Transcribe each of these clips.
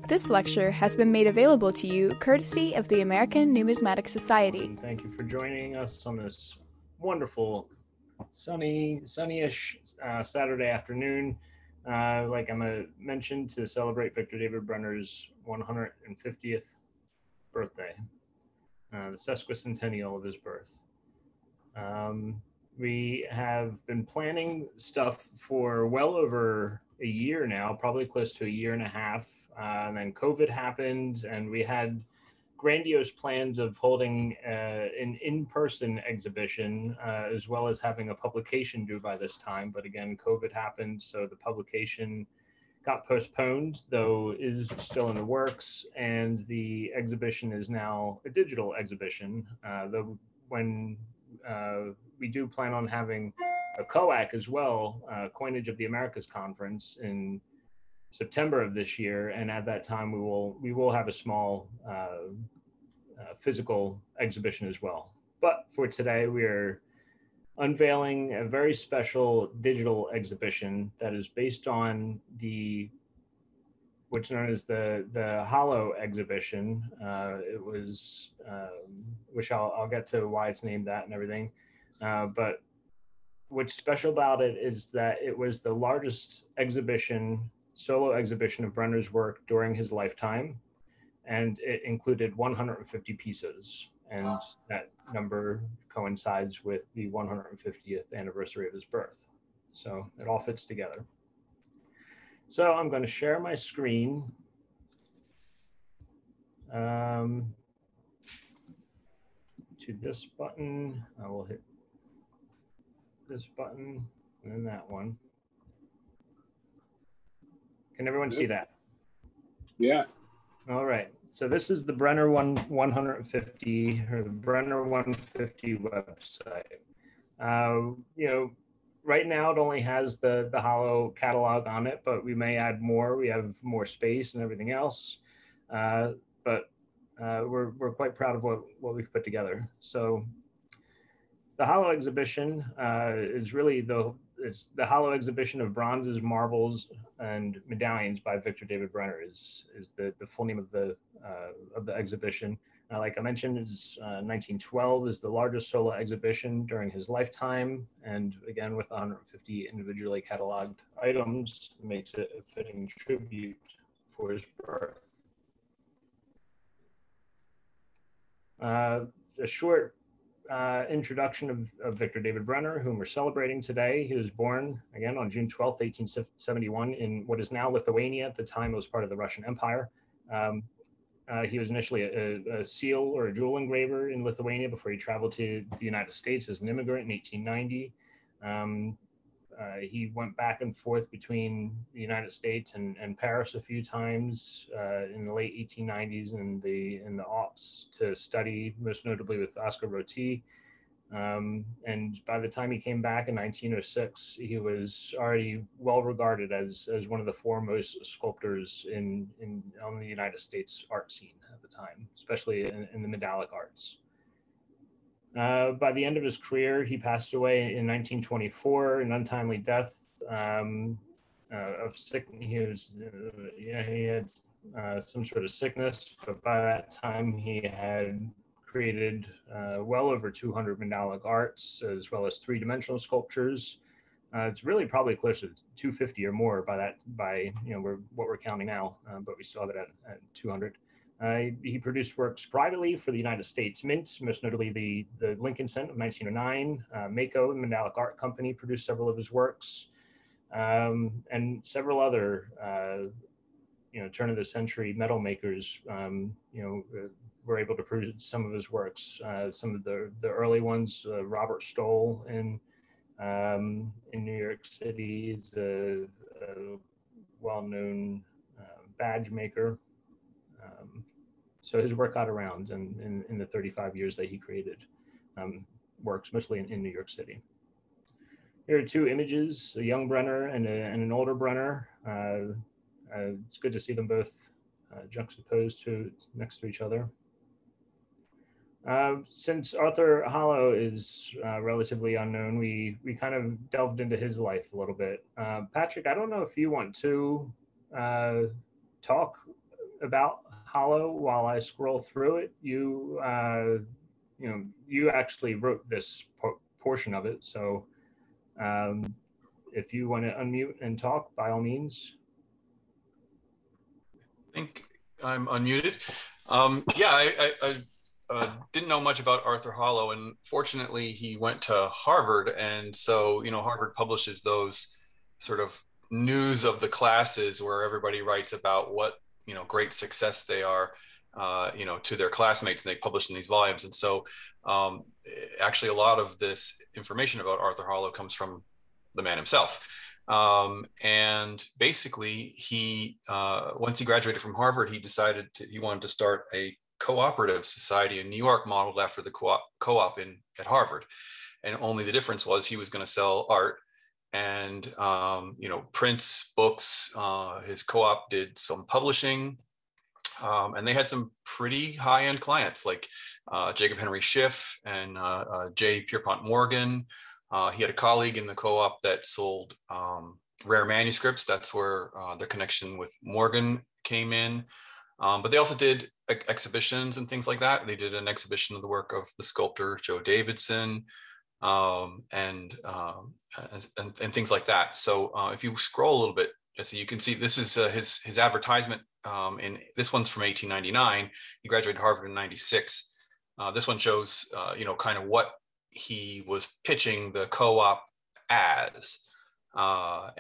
This lecture has been made available to you courtesy of the American Numismatic Society. Thank you for joining us on this wonderful, sunnyish Saturday afternoon. Like I mentioned, to celebrate Victor David Brenner's 150th birthday, the sesquicentennial of his birth. We have been planning stuff for well over a year now, probably close to a year and a half. And then COVID happened, and we had grandiose plans of holding an in-person exhibition, as well as having a publication due by this time. But again, COVID happened, so the publication got postponed, though is still in the works, and the exhibition is now a digital exhibition. Though when we do plan on having a COAC as well, Coinage of the Americas Conference in September of this year, and at that time we will have a small physical exhibition as well. But for today, we are unveiling a very special digital exhibition that is based on what's known as the Hollow exhibition. It was, which I'll get to why it's named that and everything. But what's special about it is that it was the largest solo exhibition of Brenner's work during his lifetime, and it included 150 pieces, and that number coincides with the 150th anniversary of his birth. So it all fits together. So I'm going to share my screen. To this button, I will hit this button and then that one. Can everyone see that? Yeah. All right. So this is the Brenner 150 or the Brenner 150 website. Right now it only has the Hollow catalog on it, but we may add more. We have more space and everything else. But we're quite proud of what we've put together. So the Hollow exhibition is really the Hollow exhibition of bronzes, marbles, and medallions by Victor David Brenner is the full name of the exhibition. Like I mentioned, is 1912 is the largest solo exhibition during his lifetime, and again with 150 individually cataloged items, makes it a fitting tribute for his birth. A short introduction of Victor David Brenner, whom we're celebrating today. He was born, again, on June 12th, 1871 in what is now Lithuania. At the time, it was part of the Russian Empire. He was initially a seal or a jewel engraver in Lithuania before he traveled to the United States as an immigrant in 1890. He went back and forth between the United States and Paris a few times in the late 1890s and in the aughts to study, most notably with Oscar Roti. And by the time he came back in 1906, he was already well regarded as one of the foremost sculptors on the United States art scene at the time, especially in the medallic arts. By the end of his career, he passed away in 1924, an untimely death of sickness. He had some sort of sickness, but by that time he had created well over 200 medallic arts, as well as three-dimensional sculptures. It's really probably close to 250 or more by what we're counting now, but we still have it at 200. He produced works privately for the United States Mint, most notably the Lincoln Cent of 1909. Mako, the Medallic Art Company, produced several of his works, and several other, turn of the century metal makers, were able to produce some of his works. Some of the early ones, Robert Stoll in New York City is a well-known badge maker. So his work got around in the 35 years that he created works, mostly in New York City. Here are two images, a young Brenner and an older Brenner. It's good to see them both juxtaposed next to each other. Since Arthur Hollow is relatively unknown, we kind of delved into his life a little bit. Patrick, I don't know if you want to talk about Hollow while I scroll through it. You actually wrote this portion of it, so um, if you want to unmute and talk, by all means. I think I'm unmuted. Yeah, I didn't know much about Arthur Hollow, and fortunately, he went to Harvard, and so Harvard publishes those sort of news of the classes where everybody writes about what great success they are, to their classmates, and they publish in these volumes. And so, actually, a lot of this information about Arthur Hollow comes from the man himself. And basically, he once he graduated from Harvard, he decided he wanted to start a cooperative society in New York, modeled after the co-op at Harvard. And only the difference was he was going to sell art and prints, books. His co-op did some publishing, and they had some pretty high-end clients like Jacob Henry Schiff and J. Pierpont Morgan. He had a colleague in the co-op that sold rare manuscripts. That's where the connection with Morgan came in. But they also did exhibitions and things like that. They did an exhibition of the work of the sculptor Joe Davidson, and things like that. So if you scroll a little bit, so you can see this is his advertisement. In this one's from 1899. He graduated Harvard in 96. This one shows kind of what he was pitching the co-op as. What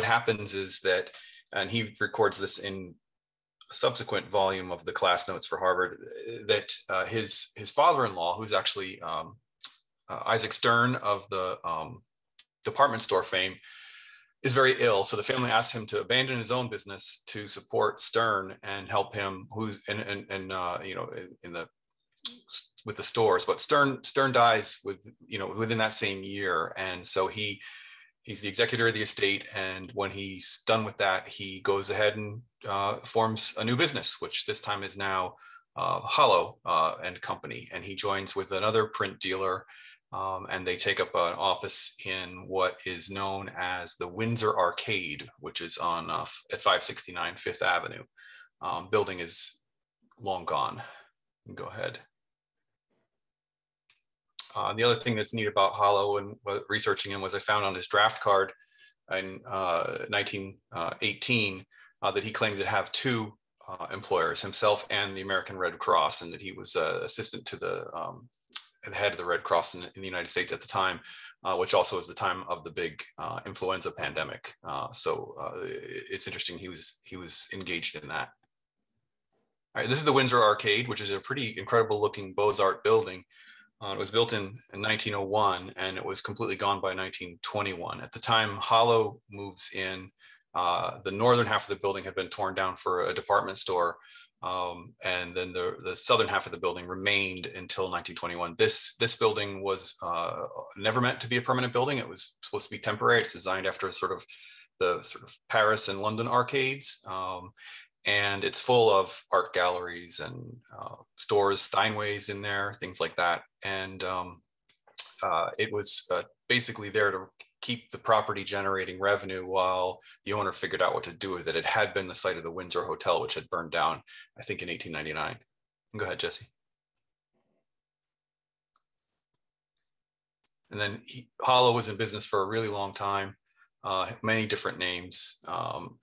happens is that, and he records this in a subsequent volume of the class notes for Harvard, that his father-in-law, who's actually Isaac Stern of the department store fame, is very ill. So the family asks him to abandon his own business to support Stern and help him, who's in the with the stores. But Stern dies within that same year, and so he's the executor of the estate. And when he's done with that, he goes ahead and forms a new business, which this time is now Hollow and Company. And he joins with another print dealer, and they take up an office in what is known as the Windsor Arcade, which is on at 569 Fifth Avenue. Building is long gone. Go ahead. The other thing that's neat about Hollow and researching him was I found on his draft card in 1918 that he claimed to have two employers, himself and the American Red Cross, and that he was assistant to the head of the Red Cross in the United States at the time, which also was the time of the big influenza pandemic. So it's interesting he was engaged in that. All right, this is the Windsor Arcade, which is a pretty incredible looking Beaux-Arts building. It was built in 1901, and it was completely gone by 1921. At the time Hollow moves in, the northern half of the building had been torn down for a department store, and then the southern half of the building remained until 1921. This building was never meant to be a permanent building. It was supposed to be temporary. It's designed after the Paris and London arcades. And it's full of art galleries and stores, Steinway's in there, things like that. And it was basically there to keep the property generating revenue while the owner figured out what to do with it. It had been the site of the Windsor Hotel, which had burned down, I think, in 1899. Go ahead, Jesse. And then Hollow was in business for a really long time. Many different names.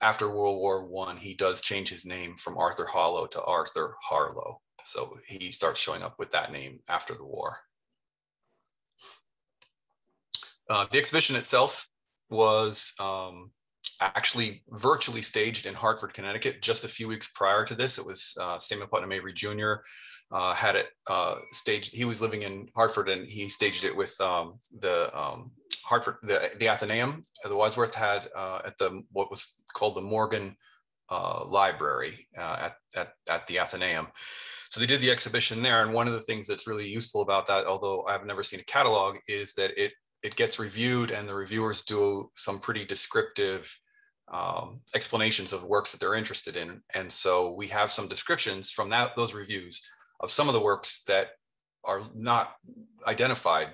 After World War I, he does change his name from Arthur Hollow to Arthur Harlow. So he starts showing up with that name after the war. The exhibition itself was actually virtually staged in Hartford, Connecticut. Just a few weeks prior to this, it was Samuel Putnam Avery Jr. Had it staged. He was living in Hartford, and he staged it with the Hartford, the Athenaeum. The Wadsworth had at what was called the Morgan Library at the Athenaeum. So they did the exhibition there. And one of the things that's really useful about that, although I've never seen a catalog, is that it gets reviewed, and the reviewers do some pretty descriptive explanations of works that they're interested in. And so we have some descriptions from those reviews of some of the works that are not identified.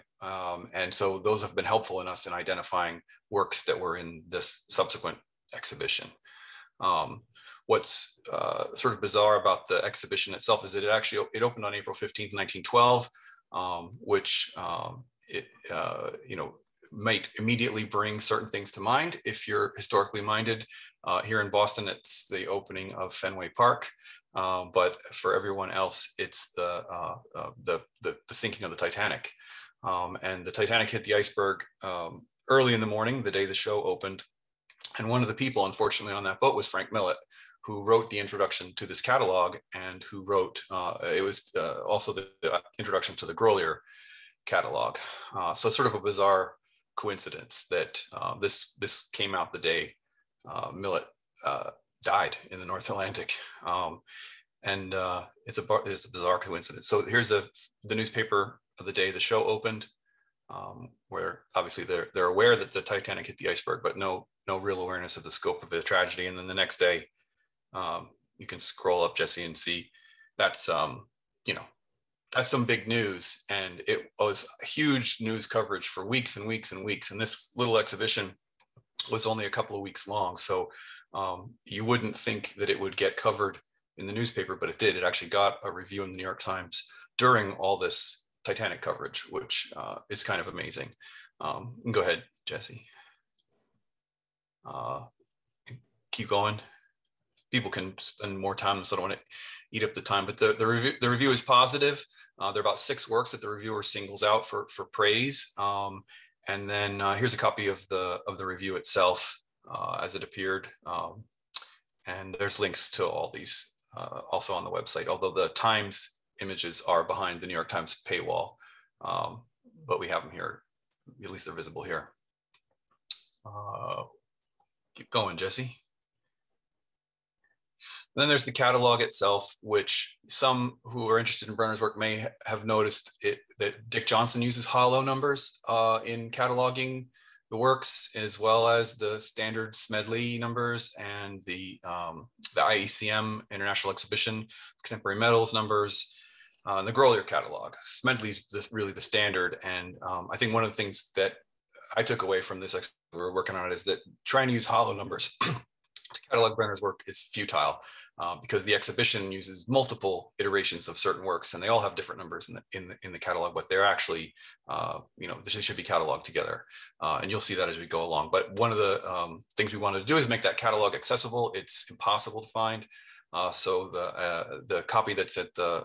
And so those have been helpful in us in identifying works that were in this subsequent exhibition. What's sort of bizarre about the exhibition itself is that it opened on April 15th, 1912, which might immediately bring certain things to mind. If you're historically minded, here in Boston, it's the opening of Fenway Park. But for everyone else, it's the sinking of the Titanic. And the Titanic hit the iceberg early in the morning, the day the show opened. And one of the people, unfortunately, on that boat was Frank Millet, who wrote the introduction to this catalog and who wrote, it was also the introduction to the Grolier catalog. So sort of a bizarre coincidence that this came out the day Millet died in the North Atlantic. And it's a bizarre coincidence. So here's the newspaper of the day the show opened, where obviously they're aware that the Titanic hit the iceberg, but no real awareness of the scope of the tragedy. And then the next day, you can scroll up, Jesse, and see that's that's some big news. And it was huge news coverage for weeks and weeks and weeks. And this little exhibition was only a couple of weeks long. So you wouldn't think that it would get covered in the newspaper, but it did. It actually got a review in the New York Times during all this Titanic coverage, which is kind of amazing. Go ahead, Jesse. Keep going. People can spend more time, so I don't want to eat up the time. But the review is positive. There are about 6 works that the reviewer singles out for praise. And then here's a copy of the review itself as it appeared. And there's links to all these also on the website, although the Times images are behind the New York Times paywall. But we have them here, at least they're visible here. Keep going, Jesse. And then there's the catalog itself, which some who are interested in Brenner's work may have noticed that Dick Johnson uses hollow numbers in cataloging the works, as well as the standard Smedley numbers and the IECM International Exhibition Contemporary Metals numbers, the Grolier catalog. Smedley's really the standard. And I think one of the things that I took away from this we were working on it is that trying to use hollow numbers to catalog Brenner's work is futile because the exhibition uses multiple iterations of certain works, and they all have different numbers in the catalog, but they're actually, they should be cataloged together, and you'll see that as we go along. But one of the things we wanted to do is make that catalog accessible. It's impossible to find, so the copy that's at the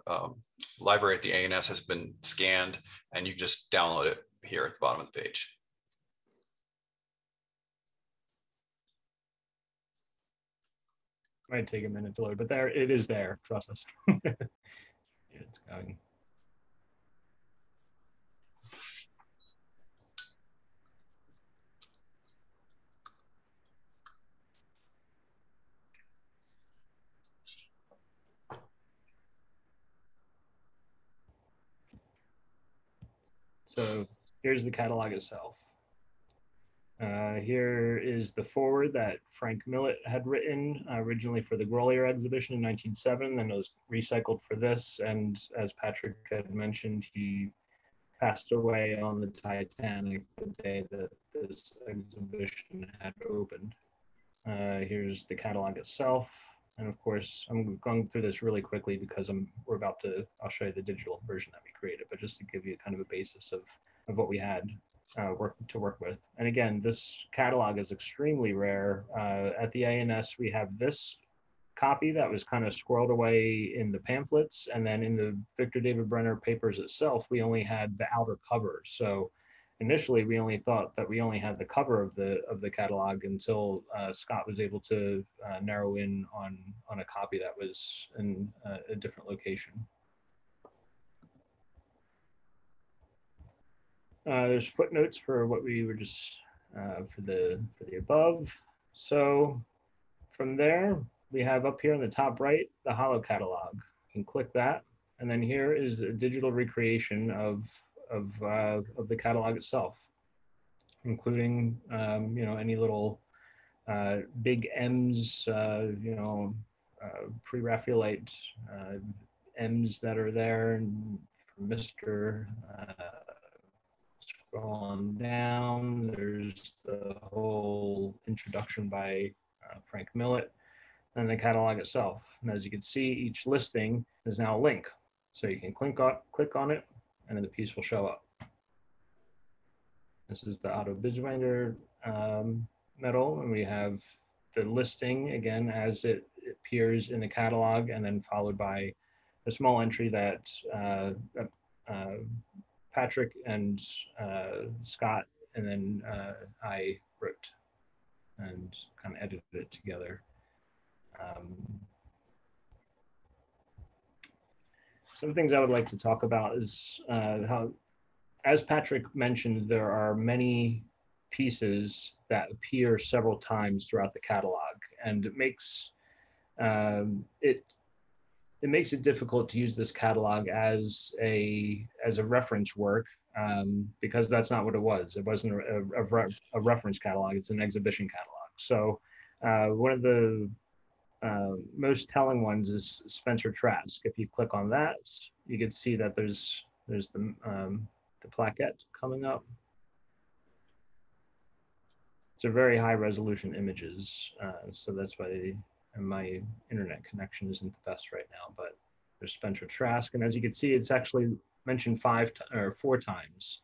library at the A&S has been scanned, and you just download it here at the bottom of the page. Might take a minute to load, but there it is. There, trust us. Yeah, it's going. So here's the catalog itself. Here is the foreword that Frank Millet had written originally for the Grolier exhibition in 1907, and it was recycled for this. And as Patrick had mentioned, he passed away on the Titanic the day that this exhibition had opened. Here's the catalog itself. And of course, I'm going through this really quickly because I'll show you the digital version that we created, but just to give you kind of a basis of what we had to work with. And again, this catalog is extremely rare. At the A&S, we have this copy that was kind of squirreled away in the pamphlets, and then in the Victor David Brenner papers itself, we only had the outer cover. So initially, we only thought that we only had the cover of the catalog until Scott was able to narrow in on a copy that was in a different location. There's footnotes for what we were just for the above. So from there, we have up here in the top right the hollow catalog. You can click that, and then here is a digital recreation of the catalog itself, including any little big M's, pre-Raphaelite M's that are there, and for Mr. Scroll on down, there's the whole introduction by Frank Millet. and the catalog itself. And as you can see, each listing is now a link. So you can click on it, and then the piece will show up. This is the Auto Bidwinder metal, and we have the listing again as it appears in the catalog, and then followed by a small entry that Patrick and Scott and then I wrote and kind of edited it together. Some things I would like to talk about is how, as Patrick mentioned, there are many pieces that appear several times throughout the catalog, and it makes it makes it difficult to use this catalog as a reference work, because that's not what it was. It wasn't a reference catalog. It's an exhibition catalog. So one of the most telling ones is Spencer Trask. If you click on that, you can see that there's the plaquette coming up. It's a very high resolution images, so that's why my internet connection isn't the best right now. But there's Spencer Trask, and as you can see, it's actually mentioned 4 times.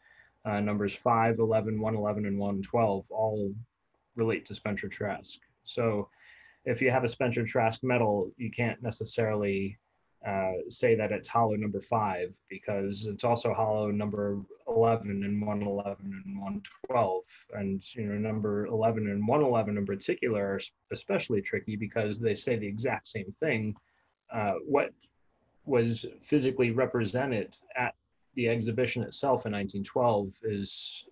Numbers 5, 11, 111, and 112 all relate to Spencer Trask. So if you have a Spencer Trask medal, you can't necessarily say that it's hollow number 5, because it's also hollow number 11 and 111 and 112. And number 11 and 111 in particular are especially tricky because they say the exact same thing. What was physically represented at the exhibition itself in 1912 is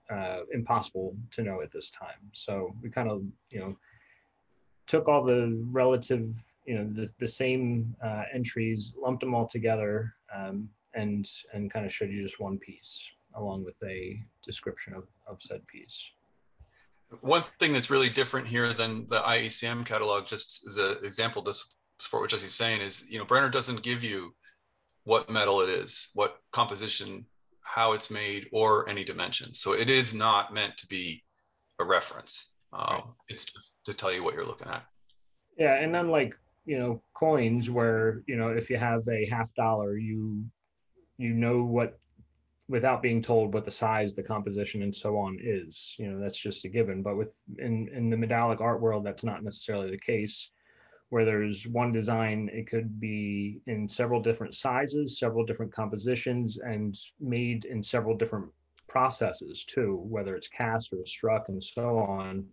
impossible to know at this time. So we kind of took all the relative, the same entries, lumped them all together, and kind of showed you just one piece along with a description of said piece. One thing that's really different here than the IECM catalog, just as an example to support what Jesse's saying, is Brenner doesn't give you what metal it is, what composition, how it's made, or any dimensions. So it is not meant to be a reference. Right. It's just to tell you what you're looking at. Yeah, and unlike coins, where if you have a $50, you know what, without being told what the size, the composition, and so on is. That's just a given. But in the medallic art world, that's not necessarily the case. Where there's one design, it could be in several different sizes, several different compositions, and made in several different processes too, whether it's cast or struck and so on,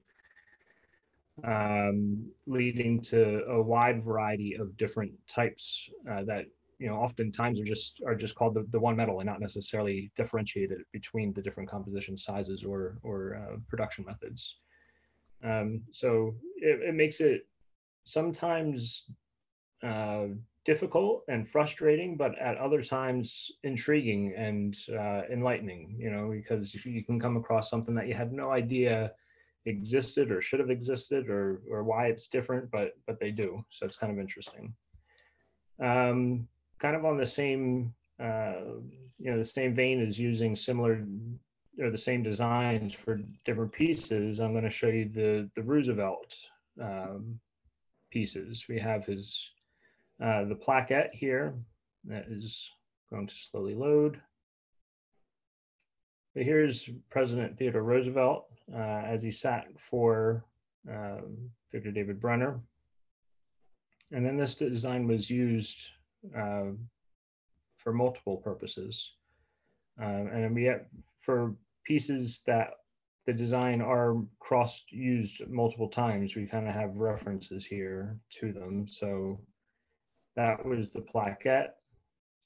leading to a wide variety of different types that oftentimes are just called the one metal, and not necessarily differentiated between the different composition sizes or production methods. So it makes it sometimes difficult and frustrating, but at other times intriguing and enlightening, because you can come across something that you had no idea existed or should have existed, or why it's different, but they do. So it's kind of interesting. Kind of on the same the same vein as using similar or the same designs for different pieces, I'm going to show you the Roosevelt pieces. We have his the plaquette here that is going to slowly load. But here's President Theodore Roosevelt as he sat for Victor David Brenner. And then this design was used for multiple purposes. And we have, for pieces that the design are used multiple times, we kind of have references here to them. So that was the plaquette.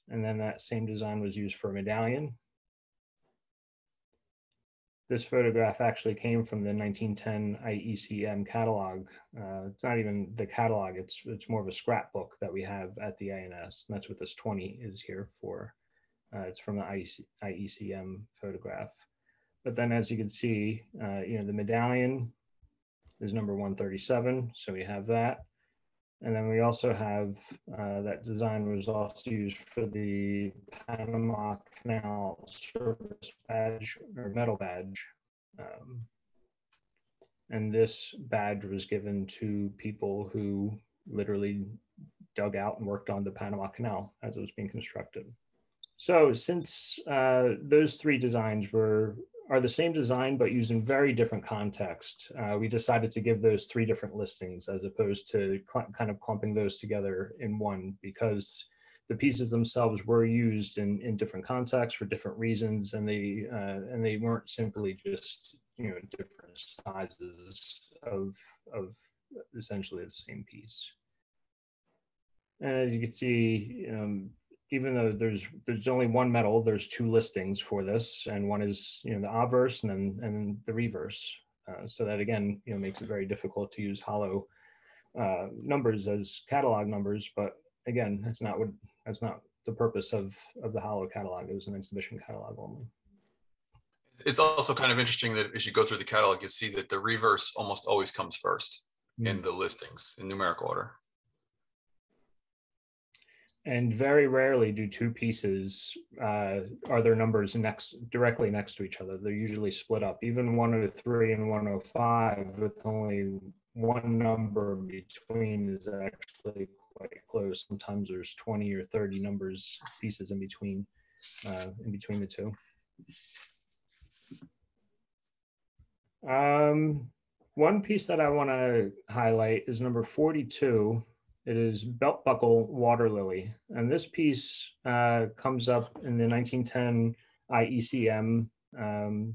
And then that same design was used for a medallion. This photograph actually came from the 1910 IECM catalog. It's not even the catalog, it's more of a scrapbook that we have at the INS. And that's what this 20 is here for. It's from the IECM photograph. But then as you can see, the medallion is number 137. So we have that. And then we also have that design was also used for the Panama Canal service badge or metal badge. And this badge was given to people who literally dug out and worked on the Panama Canal as it was being constructed. So since those three designs are the same design but used in very different context, we decided to give those three different listings as opposed to kind of clumping those together in one, because the pieces themselves were used in different contexts for different reasons, and they weren't simply just, you know, different sizes of essentially the same piece. And as you can see, even though there's only one metal, there's two listings for this, and one is, you know, the obverse and the reverse. So that again, you know, makes it very difficult to use hollow numbers as catalog numbers. But again, that's not the purpose of the hollow catalog. It was an exhibition catalog only. It's also kind of interesting that as you go through the catalog, you see that the reverse almost always comes first in the listings in numeric order. And very rarely do two pieces are their numbers directly next to each other. They're usually split up. Even 103 and 105 with only one number between is actually quite close. Sometimes there's 20 or 30 pieces in between the two. One piece that I want to highlight is number 42. It is belt buckle water lily, and this piece comes up in the 1910 IECM or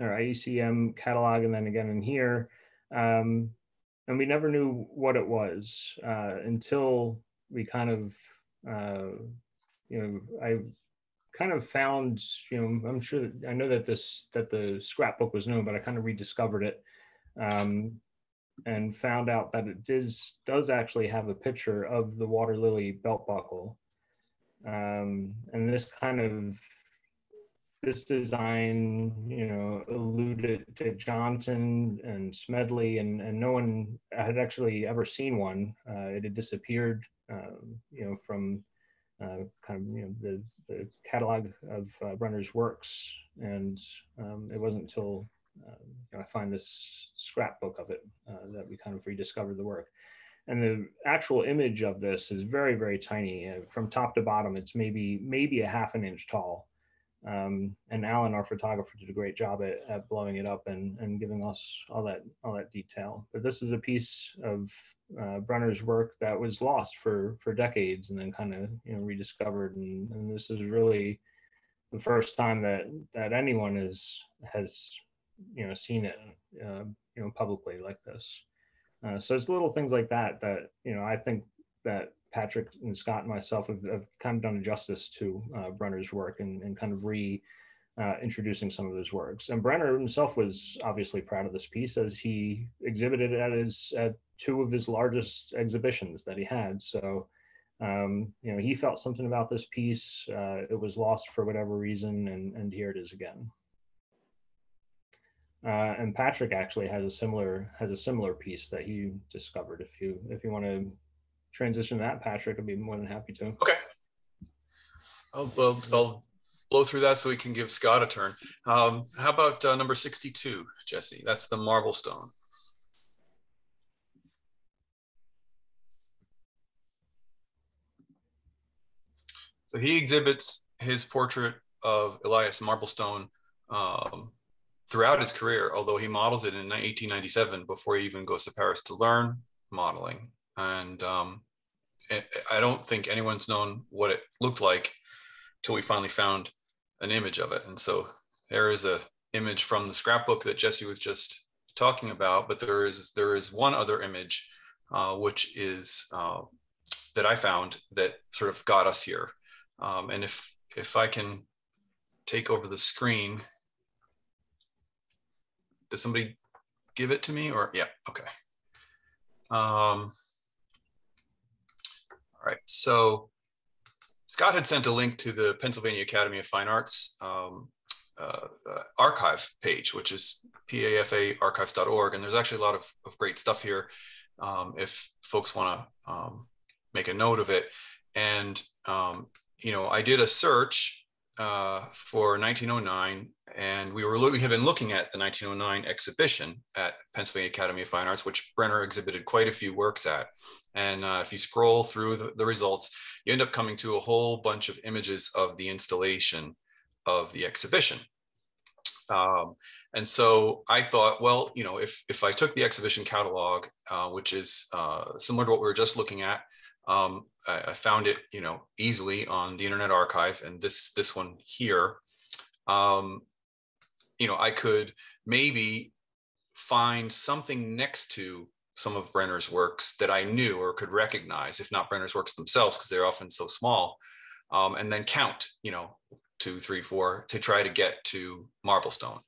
IECM catalog, and then again in here. And we never knew what it was until we kind of, you know, I kind of found, you know, I know that the scrapbook was known, but I kind of rediscovered it. And found out that it does actually have a picture of the water lily belt buckle. And this design, you know, alluded to Johnson and Smedley, and no one had actually ever seen one. It had disappeared, you know, from kind of, you know, the catalog of Brenner's works, and it wasn't until I find this scrapbook of it that we kind of rediscovered the work. And the actual image of this is very, very tiny. From top to bottom, it's maybe a half an inch tall. And Alan, our photographer, did a great job at blowing it up and giving us all that detail. But this is a piece of Brenner's work that was lost for decades and then kind of, you know, rediscovered. And this is really the first time that anyone has you know, seen it, you know, publicly like this. So it's little things like that, you know, I think that Patrick and Scott and myself have kind of done justice to Brenner's work and kind of introducing some of his works. And Brenner himself was obviously proud of this piece, as he exhibited it at two of his largest exhibitions that he had. So, you know, he felt something about this piece. It was lost for whatever reason, and here it is again. And Patrick actually has a similar piece that he discovered. If you want to transition that, Patrick, I'd be more than happy to. Okay. I'll blow through that so we can give Scott a turn. How about number 62, Jesse? That's the marble stone. So he exhibits his portrait of Elias Marblestone throughout his career, although he models it in 1897 before he even goes to Paris to learn modeling. And I don't think anyone's known what it looked like till we finally found an image of it. And so there is an image from the scrapbook that Jesse was just talking about, but there is one other image, which is that I found that sort of got us here. And if I can take over the screen, does somebody give it to me, or yeah, okay. All right, so Scott had sent a link to the Pennsylvania Academy of Fine Arts archive page, which is pafaarchives.org, and there's actually a lot of great stuff here if folks want to make a note of it. And you know, I did a search for 1909, and we had been looking at the 1909 exhibition at Pennsylvania Academy of Fine Arts, which Brenner exhibited quite a few works at. And if you scroll through the results, you end up coming to a whole bunch of images of the installation of the exhibition. And so I thought, well, you know, if I took the exhibition catalog, which is similar to what we were just looking at, I found it, you know, easily on the Internet Archive, and this one here, you know, I could maybe find something next to some of Brenner's works that I knew or could recognize, if not Brenner's works themselves, because they're often so small, and then count, you know, 2, 3, 4 to try to get to Marblestone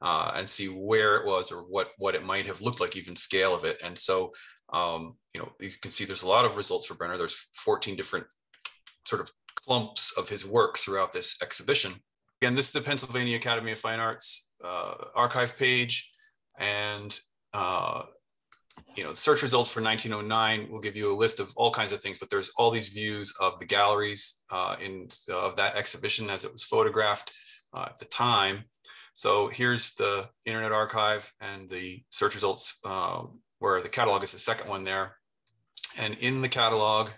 and see where it was or what it might have looked like, even scale of it. And so, you know, you can see there's a lot of results for Brenner. There's 14 different sort of clumps of his work throughout this exhibition. Again, this is the Pennsylvania Academy of Fine Arts archive page, and you know, the search results for 1909 will give you a list of all kinds of things, but there's all these views of the galleries of that exhibition as it was photographed at the time. So here's the Internet Archive and the search results, where the catalog is the second one there. And in the catalog,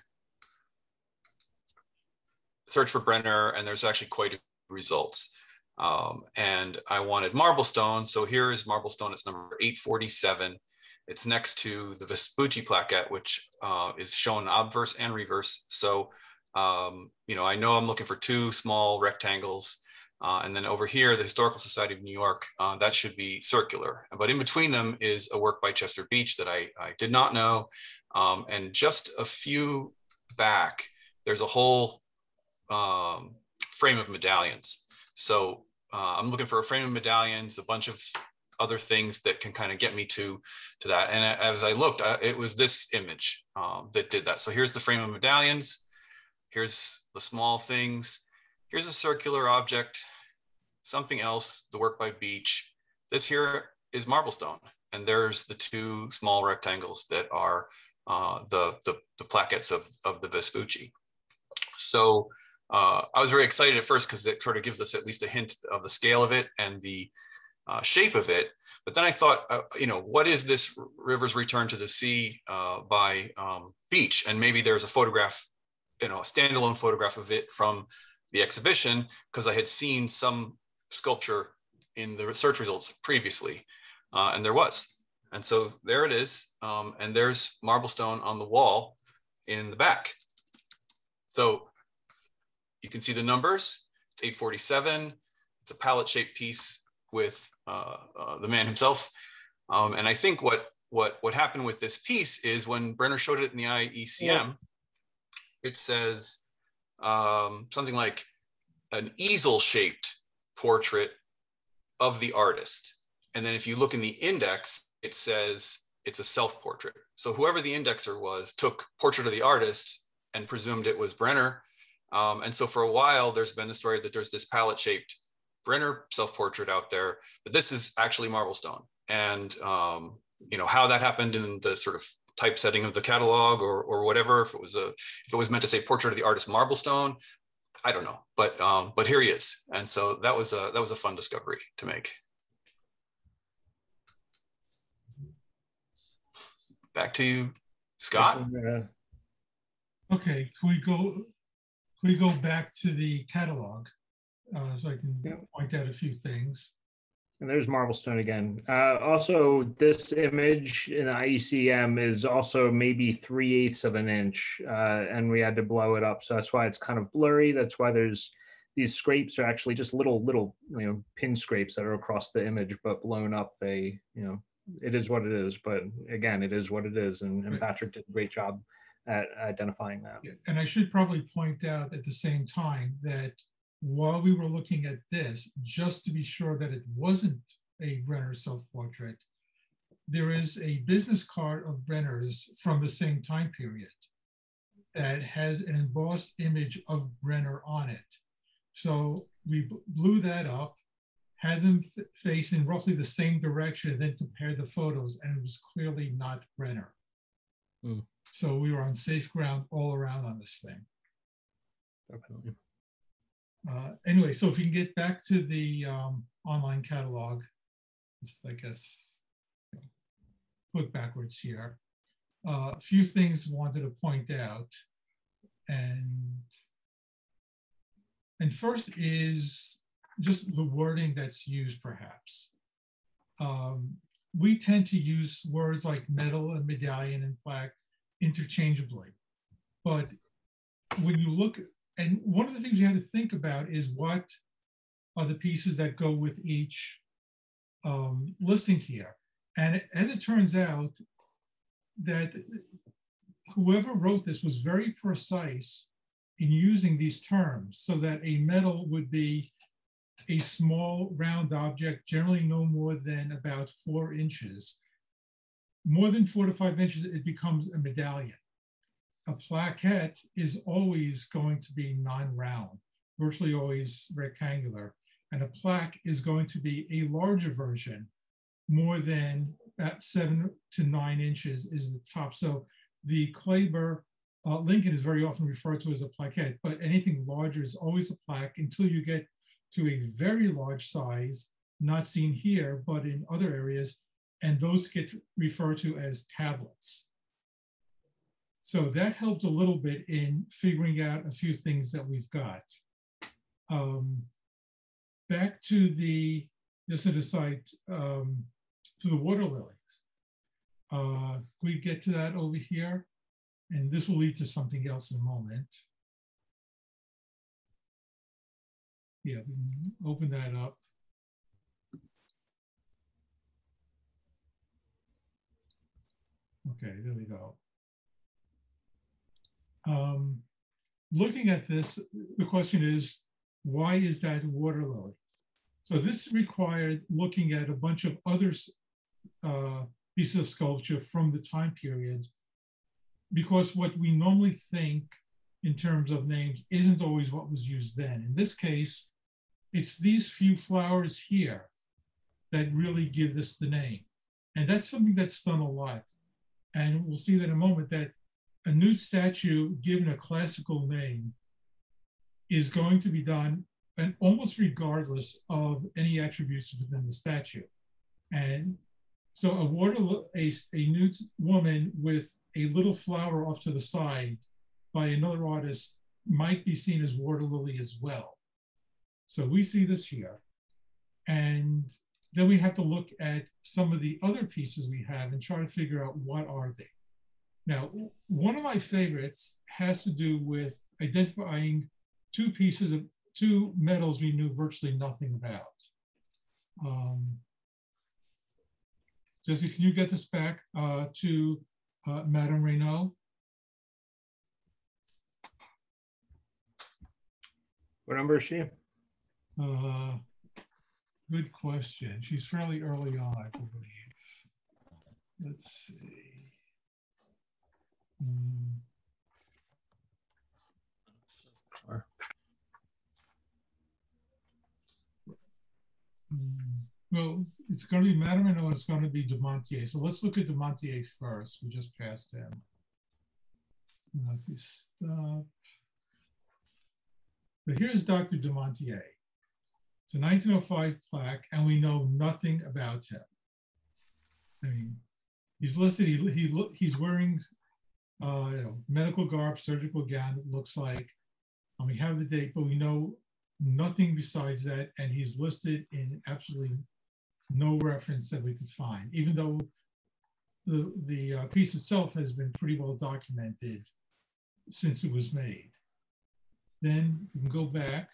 search for Brenner, and there's actually quite a few results. And I wanted Marblestone. So here is Marblestone. It's number 847. It's next to the Vespucci plaquette, which is shown obverse and reverse. So, you know I'm looking for 2 small rectangles. And then over here, the Historical Society of New York, that should be circular. But in between them is a work by Chester Beach that I did not know. And just a few back, there's a whole frame of medallions. So I'm looking for a frame of medallions, a bunch of other things that can kind of get me to that. And as I looked, it was this image that did that. So here's the frame of medallions. Here's the small things. Here's a circular object, something else, the work by Beach. This here is Marblestone. And there's the 2 small rectangles that are the plaquettes of the Vespucci. So I was very excited at first because it sort of gives us at least a hint of the scale of it and the shape of it. But then I thought, you know, what is this River's Return to the Sea by Beach? And maybe there's a photograph, you know, a standalone photograph of it from the exhibition, because I had seen some sculpture in the search results previously, and there was. And so there it is, and there's Marblestone on the wall in the back. So you can see the numbers. It's 847. It's a palette-shaped piece with the man himself. And I think what happened with this piece is when Brenner showed it in the IECM, it says something like an easel-shaped portrait of the artist. And then if you look in the index, it says it's a self-portrait. So whoever the indexer was took portrait of the artist and presumed it was Brenner. And so for a while, there's been the story that there's this palette-shaped Brenner self-portrait out there, but this is actually Marblestone. And you know, how that happened in the sort of typesetting of the catalog or whatever, if it was meant to say portrait of the artist Marblestone, I don't know, but here he is. And so that was a fun discovery to make. Back to you, Scott. Okay, can we go back to the catalog so I can point out a few things? And there's Marblestone again. Also, this image in the IECM is also maybe 3/8 of an inch, and we had to blow it up. So that's why it's kind of blurry. That's why there's these scrapes are actually just little pin scrapes that are across the image, but blown up. They, it is what it is. But again, it is what it is. And Patrick did a great job at identifying that. Yeah. And I should probably point out at the same time that while we were looking at this, just to be sure that it wasn't a Brenner self-portrait, there is a business card of Brenner's from the same time period that has an embossed image of Brenner on it. So we blew that up, had them face in roughly the same direction, and then compared the photos, and it was clearly not Brenner. Mm. So we were on safe ground all around on this thing. Definitely. Anyway, so if we can get back to the online catalog, just, I guess, click backwards here. A few things wanted to point out. And first is just the wording that's used, perhaps. We tend to use words like medal and medallion and plaque interchangeably. But when you look, and one of the things you have to think about is what are the pieces that go with each listing here. And as it turns out, that whoever wrote this was very precise in using these terms, so that a medal would be a small round object, generally no more than about 4 inches. More than 4 to 5 inches, it becomes a medallion. A plaquette is always going to be non-round, virtually always rectangular. And a plaque is going to be a larger version, more than about 7 to 9 inches is the top. So the Kleber Lincoln is very often referred to as a plaquette, but anything larger is always a plaque until you get to a very large size, not seen here, but in other areas, and those get referred to as tablets. So that helped a little bit in figuring out a few things that we've got. Back to the, just an aside, to the water lilies. We get to that over here, and this will lead to something else in a moment. Yeah, we can open that up. Okay, there we go. Looking at this, the question is, why is that water lilies? So this required looking at a bunch of other pieces of sculpture from the time period, because what we normally think in terms of names isn't always what was used then. In this case, it's these few flowers here that really give this the name. And that's something that's done a lot. And we'll see that in a moment, that a nude statue given a classical name is going to be done and almost regardless of any attributes within the statue. And so a nude woman with a little flower off to the side by another artist might be seen as water lily as well. So we see this here. And then we have to look at some of the other pieces we have and try to figure out what are they. Now, one of my favorites has to do with identifying two metals we knew virtually nothing about. Jesse, can you get this back to Madame Renault? What number is she? Good question. She's fairly early on, I believe. Let's see. Well, it's going to be Madame Renault, it's going to be de Montier. So let's look at de Montier first. We just passed him. Stop. But here's Dr. de Montier. It's a 1905 plaque, and we know nothing about him. I mean, he's listed, he's wearing medical garb, surgical gown, it looks like. And we have the date, but we know nothing besides that, and he's listed in absolutely no reference that we could find, even though the piece itself has been pretty well documented since it was made. Then we can go back.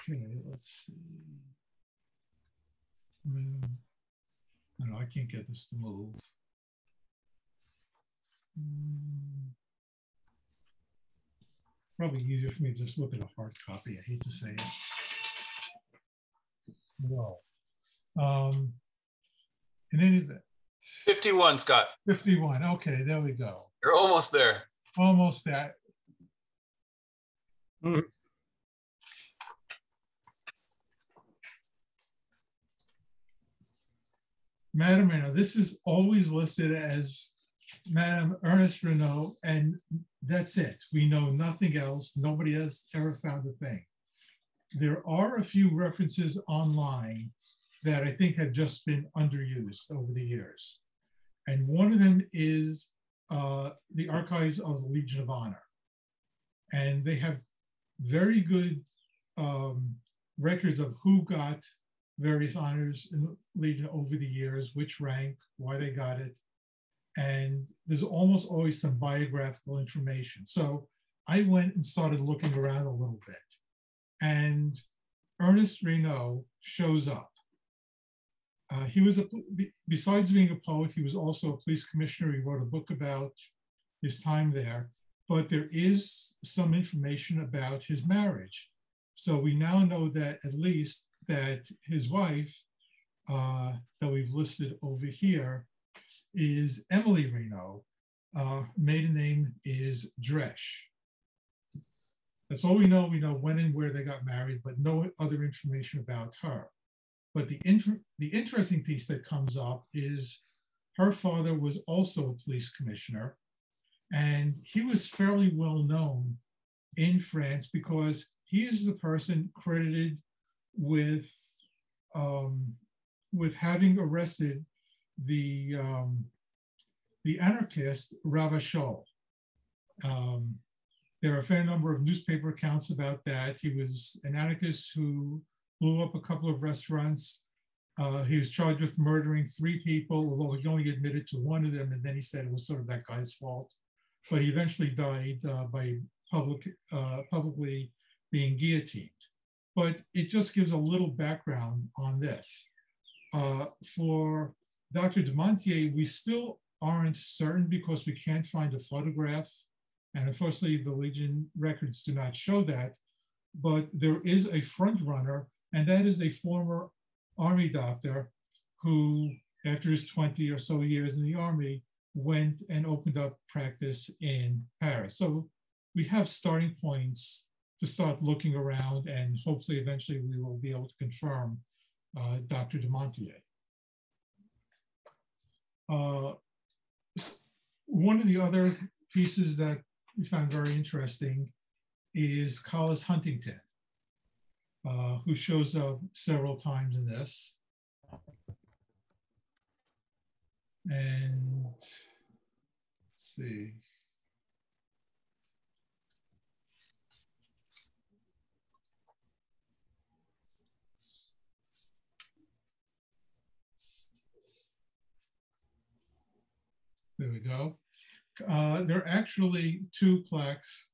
Okay, let's see. No, I can't get this to move. Probably easier for me to just look at a hard copy. I hate to say it. No. In any event. 51, Scott. 51. Okay, there we go. You're almost there. Almost that. Madame Renault, this is always listed as Madame Ernest Renault, and that's it. We know nothing else. Nobody has ever found a thing. There are a few references online that I think have just been underused over the years. And one of them is the Archives of the Legion of Honor. And they have very good records of who got various honors in the Legion over the years, which rank, why they got it. And there's almost always some biographical information. So I went and started looking around a little bit. And Ernest Renault shows up. He was, besides being a poet, he was also a police commissioner. He wrote a book about his time there. But there is some information about his marriage. So we now know that at least that his wife, that we've listed over here, is Emily Renault. Maiden name is Dresch. That's all we know. We know when and where they got married, but no other information about her. But the interesting piece that comes up is her father was also a police commissioner, and he was fairly well known in France because he is the person credited with having arrested the anarchist Ravachol. There are a fair number of newspaper accounts about that. He was an anarchist who blew up a couple of restaurants. He was charged with murdering 3 people, although he only admitted to one of them, and then he said it was sort of that guy's fault. But he eventually died by publicly being guillotined. But it just gives a little background on this. For Dr. Dumontier, we still aren't certain because we can't find a photograph. And unfortunately, the Legion records do not show that. But there is a front runner, and that is a former Army doctor who, after his 20 or so years in the Army, went and opened up practice in Paris. So we have starting points to start looking around, and hopefully eventually we will be able to confirm Dr. Dumontier. One of the other pieces that we found very interesting is Collis Huntington, who shows up several times in this. And let's see. There we go. There are actually 2 plaques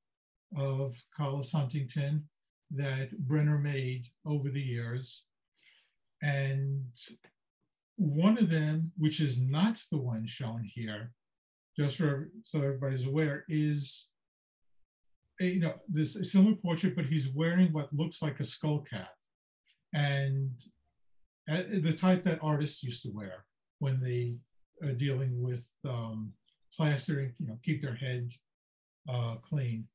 of Collis Huntington that Brenner made over the years. And one of them, which is not the one shown here, just for so everybody's aware, is this similar portrait, but he's wearing what looks like a skull cap, and the type that artists used to wear when they are dealing with plastering, keep their head clean.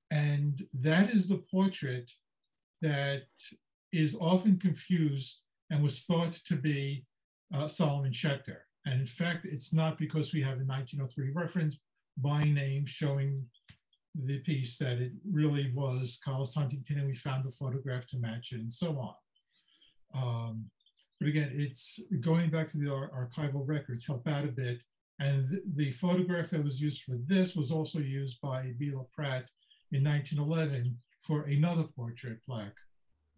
And that is the portrait that is often confused and was thought to be Solomon Schechter. And in fact, it's not, because we have a 1903 reference by name showing the piece that it really was Collis Huntington, and we found the photograph to match it and so on. But again, it's going back to the archival records help out a bit. And the photograph that was used for this was also used by Pratt in 1911 for another portrait plaque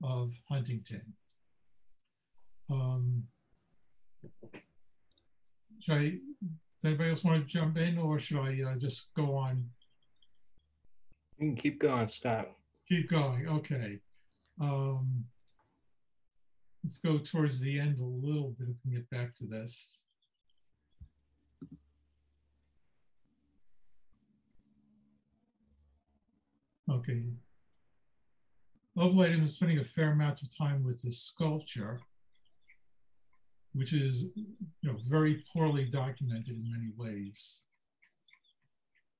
of Huntington. Does anybody else want to jump in, or should I just go on? You can keep going, Scott. Keep going, okay. Let's go towards the end a little bit if we can get back to this. Okay. Loveladen was spending a fair amount of time with this sculpture, which is very poorly documented in many ways.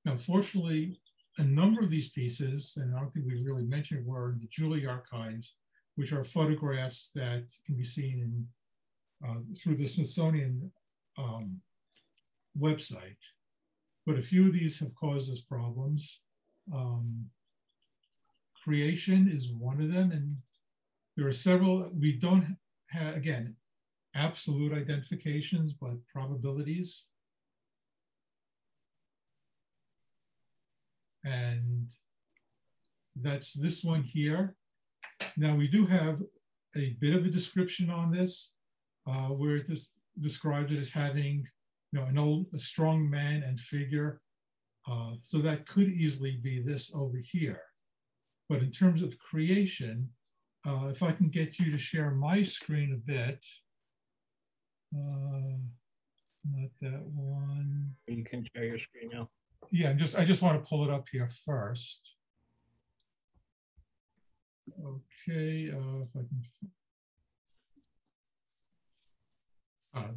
Now, fortunately, a number of these pieces, and I don't think we really mentioned, were in the Julie archives, which are photographs that can be seen in, through the Smithsonian website. but a few of these have caused us problems. Creation is one of them, and there are several. We don't have, again, absolute identifications, but probabilities. And that's this one here. Now we do have a bit of a description on this, where it describes it as having, a strong man and figure. So that could easily be this over here. But in terms of creation, if I can get you to share my screen a bit, not that one. You can share your screen now. Yeah, I just want to pull it up here first. Okay, if I can.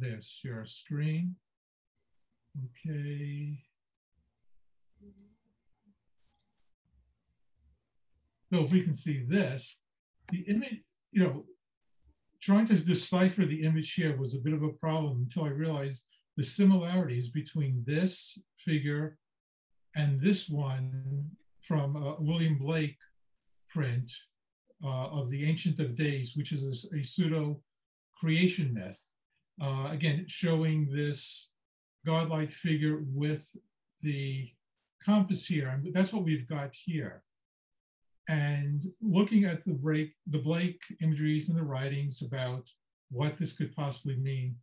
There's share screen. Okay. So if we can see this, the image, trying to decipher the image here was a bit of a problem until I realized the similarities between this figure and this one from William Blake print of The Ancient of Days, which is a pseudo creation myth. Again, showing this godlike figure with the compass here. And that's what we've got here. And looking at the Blake imageries and the writings about what this could possibly mean,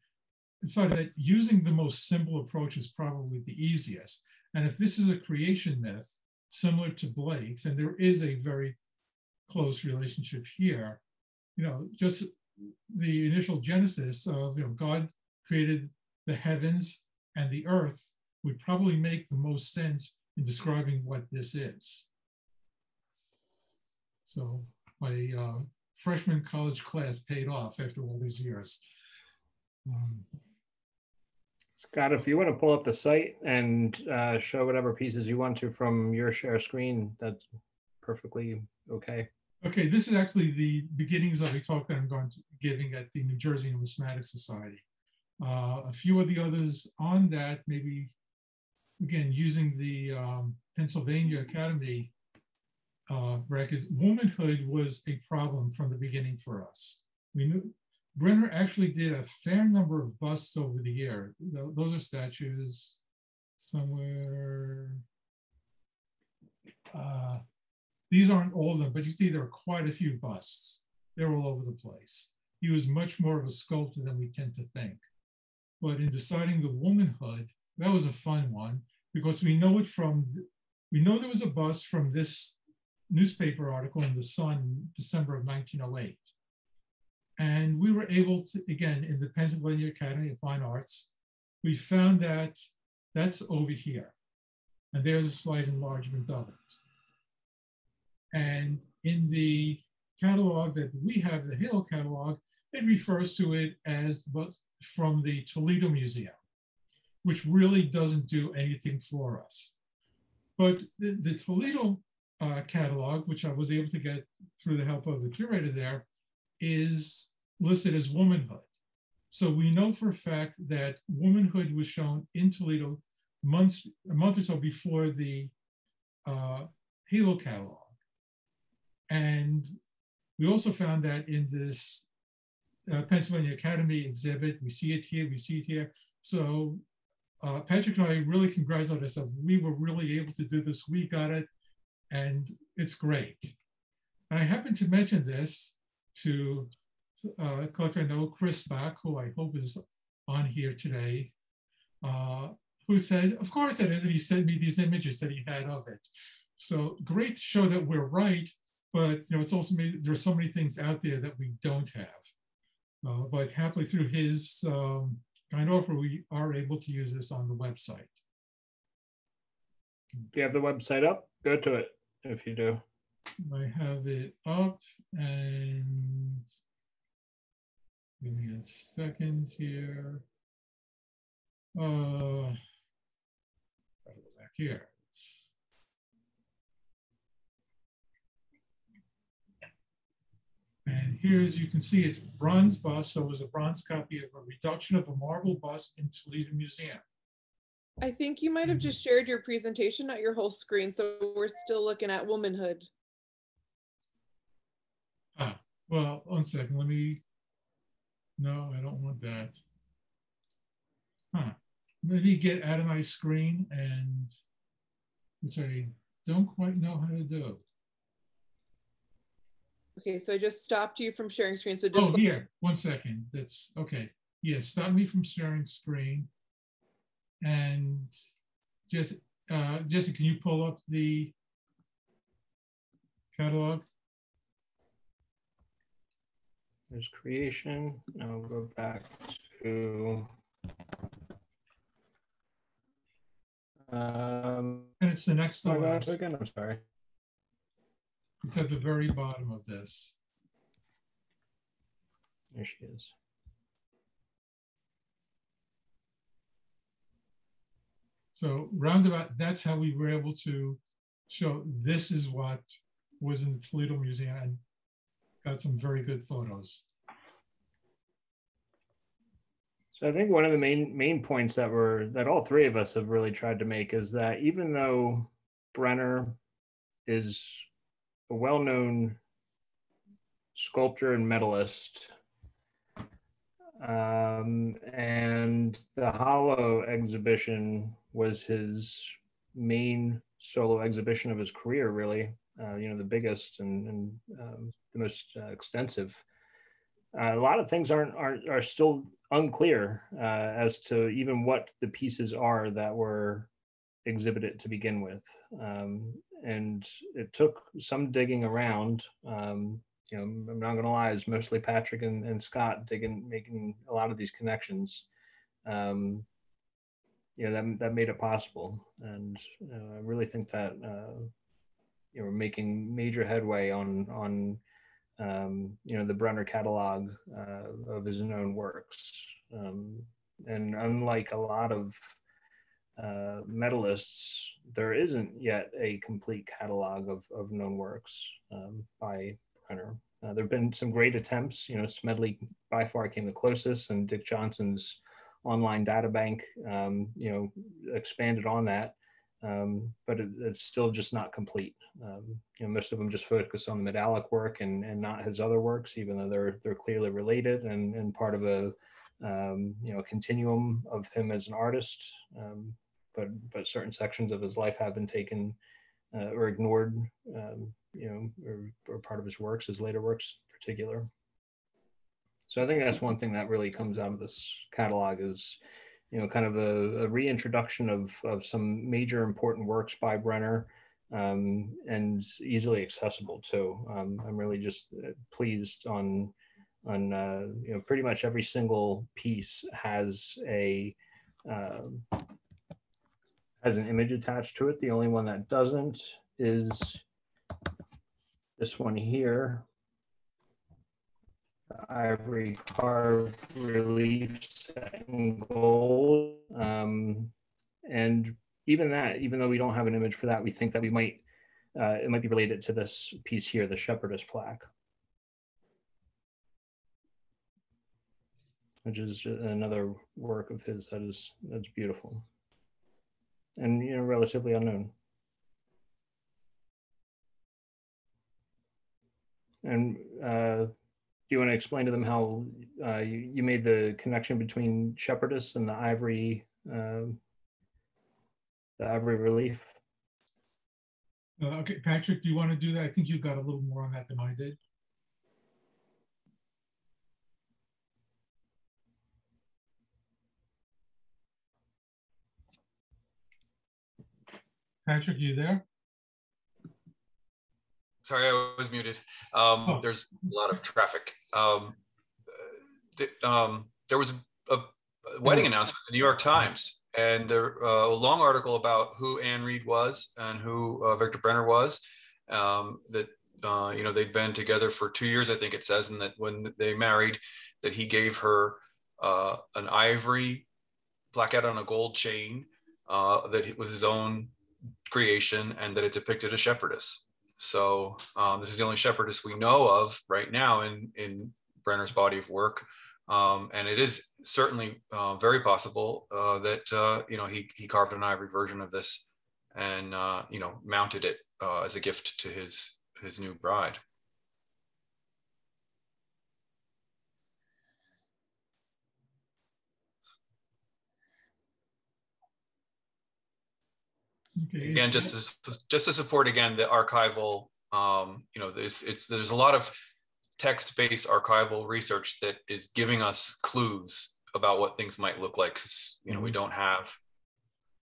decided that using the most simple approach is probably the easiest. And if this is a creation myth, similar to Blake's, and there is a very close relationship here, just the initial genesis of, God created the heavens and the earth would probably make the most sense in describing what this is. So my freshman college class paid off after all these years. Scott, if you want to pull up the site and show whatever pieces you want to from your share screen, that's perfectly okay. Okay, this is actually the beginnings of a talk that I'm going to be giving at the New Jersey Numismatic Society. A few of the others on that, maybe, again, using the Pennsylvania Academy records, womanhood was a problem from the beginning for us. We knew Brenner actually did a fair number of busts over the year. Those are statues somewhere. These aren't all of them, but you see there are quite a few busts. They're all over the place. He was much more of a sculptor than we tend to think. But in deciding the womanhood, that was a fun one because we know there was a bust from this newspaper article in The Sun, December of 1908. And we were able to, again, in the Pennsylvania Academy of Fine Arts, we found that that's over here. And there's a slight enlargement of it. And in the catalog that we have, the Halo catalog, it refers to it as from the Toledo Museum, which really doesn't do anything for us. But the Toledo catalog, which I was able to get through the help of the curator there, is listed as womanhood. So we know for a fact that womanhood was shown in Toledo a month or so before the Halo catalog. And we also found that in this Pennsylvania Academy exhibit, we see it here, we see it here. So Patrick and I really congratulate ourselves. We were really able to do this. We got it, and it's great. And I happened to mention this to a collector I know, Chris Bach, who I hope is on here today, who said, of course it is, and he sent me these images that he had of it. So great to show that we're right, but it's also there are so many things out there that we don't have. But happily through his kind offer, we are able to use this on the website. Do you have the website up? Go to it if you do. I have it up, and give me a second here. Back here. And here, as you can see, it's bronze bust. So it was a bronze copy of a reduction of a marble bust in Toledo Museum. I think you might have just shared your presentation, not your whole screen. So we're still looking at Womanhood. Well, 1 second. Let me. No, I don't want that. Let me get out of my screen, and which I don't quite know how to do. Okay, so I just stopped you from sharing screen. So just here. 1 second. That's okay. Yeah, stop me from sharing screen. And Jesse, can you pull up the catalog? There's creation. Now we'll go back to and it's the next to last. Again, I'm sorry. It's at the very bottom of this. There she is. So roundabout, that's how we were able to show this is what was in the Toledo Museum, and got some very good photos. So I think one of the main points that all three of us have really tried to make is that even though Brenner is a well-known sculptor and medalist, and the Hollow exhibition was his main solo exhibition of his career, really, the biggest and the most extensive. A lot of things are still unclear as to even what the pieces are that were exhibited to begin with, and it took some digging around. I'm not going to lie, it's mostly Patrick and Scott making a lot of these connections. That made it possible, and I really think that we're making major headway on the Brenner catalog of his known works. And unlike a lot of medalists, there isn't yet a complete catalog of known works by Brenner. There have been some great attempts. Smedley by far came the closest, and Dick Johnson's online data bank, expanded on that. But it's still just not complete. Most of them just focus on the medallic work and not his other works, even though they're clearly related and part of a continuum of him as an artist. But certain sections of his life have been taken or ignored, or part of his works, his later works in particular. So I think that's one thing that really comes out of this catalog is, kind of a reintroduction of some major important works by Brenner, and easily accessible too. I'm really just pleased on pretty much every single piece has an image attached to it. The only one that doesn't is this one here. Ivory carved relief set in gold, and even though we don't have an image for that, we think that it might be related to this piece here, the shepherdess plaque, which is another work of his that's beautiful and relatively unknown. And do you want to explain to them how you made the connection between shepherdess and the ivory relief? Okay, Patrick, do you want to do that? I think you got a little more on that than I did. Patrick, you there? Sorry, I was muted. There's a lot of traffic. There was a wedding announcement in the New York Times, and there a long article about who Anne Reed was and who Victor Brenner was. They'd been together for 2 years, I think it says, and that when they married, that he gave her an ivory plaquette on a gold chain that it was his own creation, and that it depicted a shepherdess. So this is the only shepherdess we know of right now in Brenner's body of work. And it is certainly very possible that he carved an ivory version of this and mounted it as a gift to his new bride. Okay. Again, just to support again the archival, there's a lot of text-based archival research that is giving us clues about what things might look like, because we don't have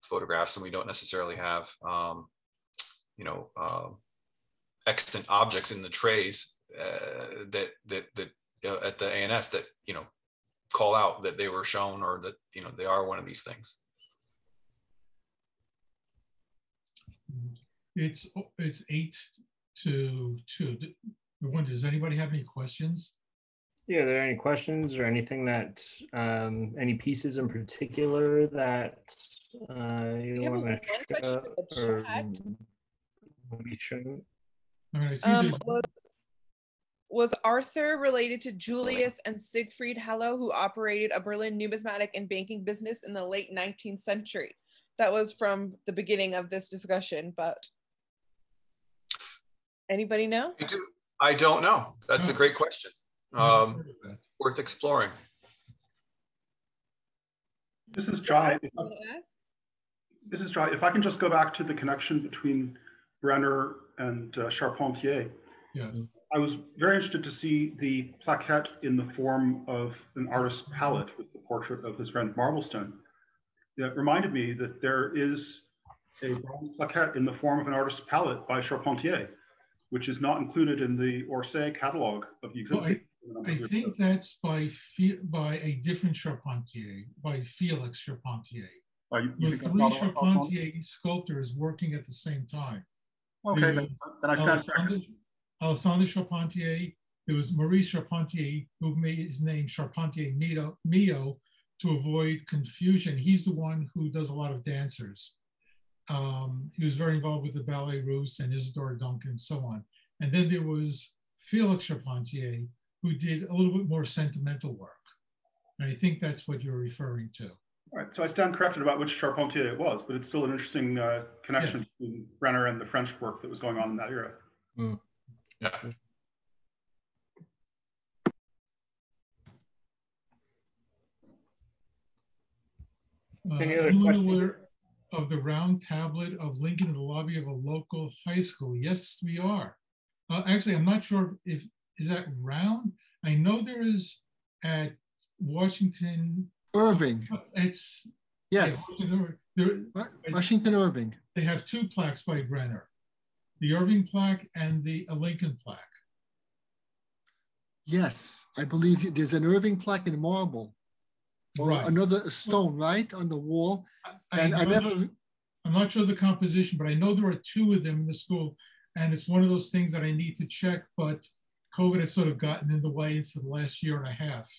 photographs and we don't necessarily have extant objects in the trays that at the ANS that call out that they were shown or that they are one of these things. It's 8-2. Does anybody have any questions? Yeah, are there any questions or anything that any pieces in particular that you want to show or be shown? Was Arthur related to Julius and Siegfried Hallo, who operated a Berlin numismatic and banking business in the late 19th century? That was from the beginning of this discussion, but anybody know? I don't know. That's a great question. Worth exploring. This is Jai. This is Jai. If I can just go back to the connection between Brenner and Charpentier. Yes. I was very interested to see the plaquette in the form of an artist's palette with the portrait of his friend Marblestone. It reminded me that there is a bronze plaquette in the form of an artist's palette by Charpentier, which is not included in the Orsay catalog of the exhibit. Well, I think that's by a different Charpentier, by Felix Charpentier. With 3 Charpentier sculptors working at the same time. Okay, then I stand Alexandre Charpentier. There was Maurice Charpentier, who made his name Charpentier Mio to avoid confusion. He's the one who does a lot of dancers. He was very involved with the Ballet Russe and Isidore Duncan and so on. And then there was Felix Charpentier, who did a little bit more sentimental work. And I think that's what you're referring to. All right, so I stand corrected about which Charpentier it was, but it's still an interesting connection between Brenner and the French work that was going on in that era. Mm. Yeah. Any other questions? Aware of the round tablet of Lincoln in the lobby of a local high school? Yes, we are. Actually, I'm not sure if is that round. I know there is at Washington Irving. It's yes. Washington Irving. They have 2 plaques by Brenner, the Irving plaque and the Lincoln plaque. Yes, I believe there's an Irving plaque in marble. Or right. Another stone, right, on the wall. I'm not sure the composition, but I know there are 2 of them in the school, and it's one of those things that I need to check, but COVID has sort of gotten in the way for the last year and a half.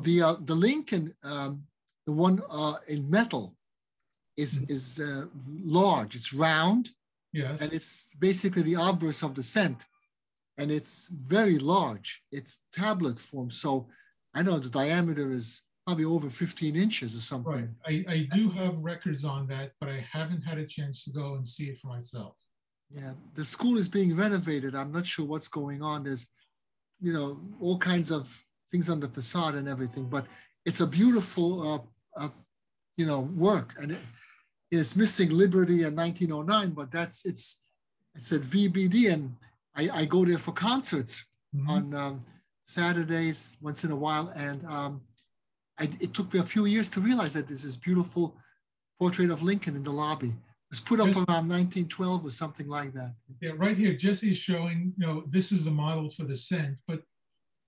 The Lincoln, the one in metal, is large. It's round. Yes. And it's basically the obverse of the cent, and it's very large. It's tablet form, so I know the diameter is probably over 15 inches or something. Right. I do have records on that, but I haven't had a chance to go and see it for myself. Yeah, the school is being renovated. I'm not sure what's going on. There's, all kinds of things on the facade and everything, but it's a beautiful, work. And it's missing Liberty in 1909, but it's at VBD, and I go there for concerts on Saturdays once in a while, and it took me a few years to realize that there's this beautiful portrait of Lincoln in the lobby. It was put up around 1912 or something like that. Yeah, right here, Jesse's showing, this is the model for the cent, but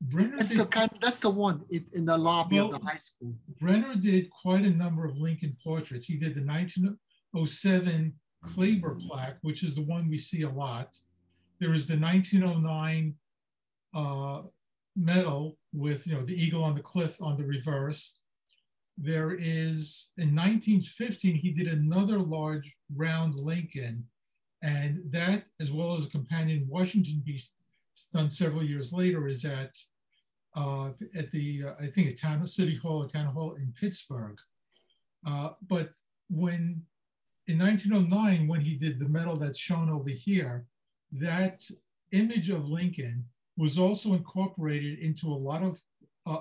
Brenner that's the one in the lobby of the high school. Brenner did quite a number of Lincoln portraits. He did the 1907 Kleber plaque, which is the one we see a lot. There is the 1909 medal with the eagle on the cliff on the reverse. There is, in 1915, he did another large round Lincoln, and that, as well as a companion Washington piece done several years later, is at at the, I think, a city hall, a town hall in Pittsburgh. But when, in 1909, when he did the medal that's shown over here, that image of Lincoln was also incorporated into a lot of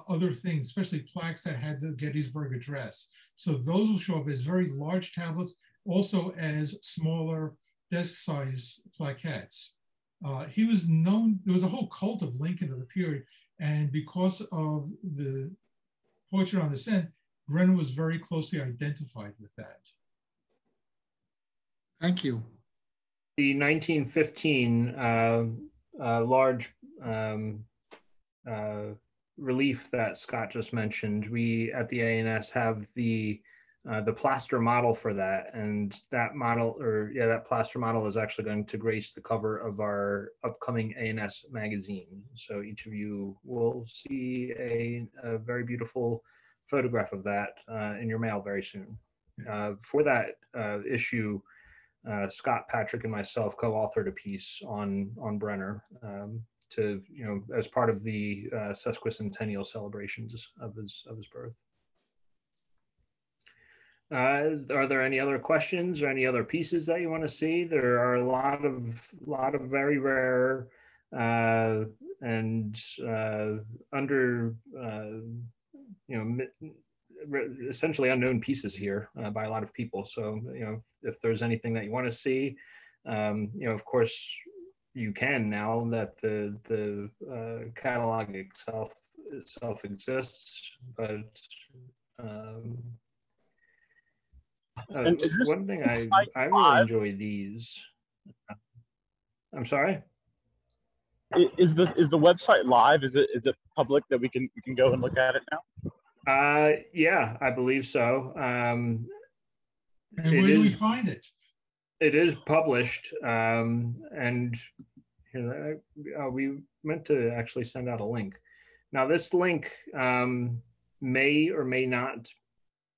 other things, especially plaques that had the Gettysburg Address. So those will show up as very large tablets, also as smaller desk-size plaquettes. He was known, there was a whole cult of Lincoln of the period, and because of the portrait on the end, Brenner was very closely identified with that. Thank you. The 1915 large relief that Scott just mentioned, we at the ANS have the plaster model for that, and that model, that plaster model is actually going to grace the cover of our upcoming ANS magazine. So each of you will see a very beautiful photograph of that in your mail very soon. For that issue, Scott, Patrick, and myself co-authored a piece on Brenner to, as part of the sesquicentennial celebrations of his birth. Are there any other questions or any other pieces that you want to see? There are a lot of very rare and under essentially unknown pieces here by a lot of people. So if there's anything that you want to see, of course you can, now that the catalog itself exists, but and is this one thing I really live? enjoy these. I'm sorry? Is the website live? Is it public that we can go and look at it now? Yeah, I believe so. And where do we find it? It is published, and we meant to actually send out a link. Now, this link may or may not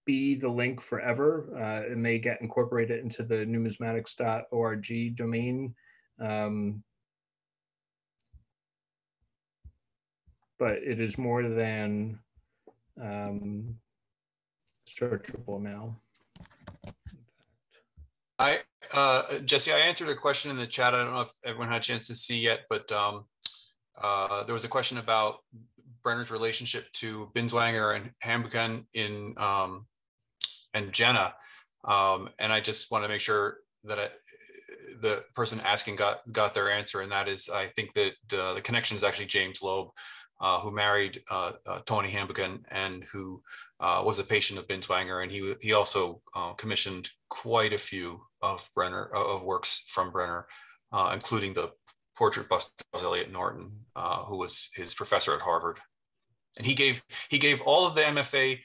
be the link forever. It may get incorporated into the numismatics.org domain. But it is more than searchable now. Jesse, I answered a question in the chat. I don't know if everyone had a chance to see yet, but there was a question about Brenner's relationship to Binswanger and Hamilton and Jenna, and I just want to make sure that the person asking got their answer, and that is, I think that the connection is actually James Loeb, who married Tony Hamilton and who was a patient of Binswanger, and he also commissioned quite a few of works from Brenner, including the portrait bust of Eliot Norton, who was his professor at Harvard. And he gave all of the MFA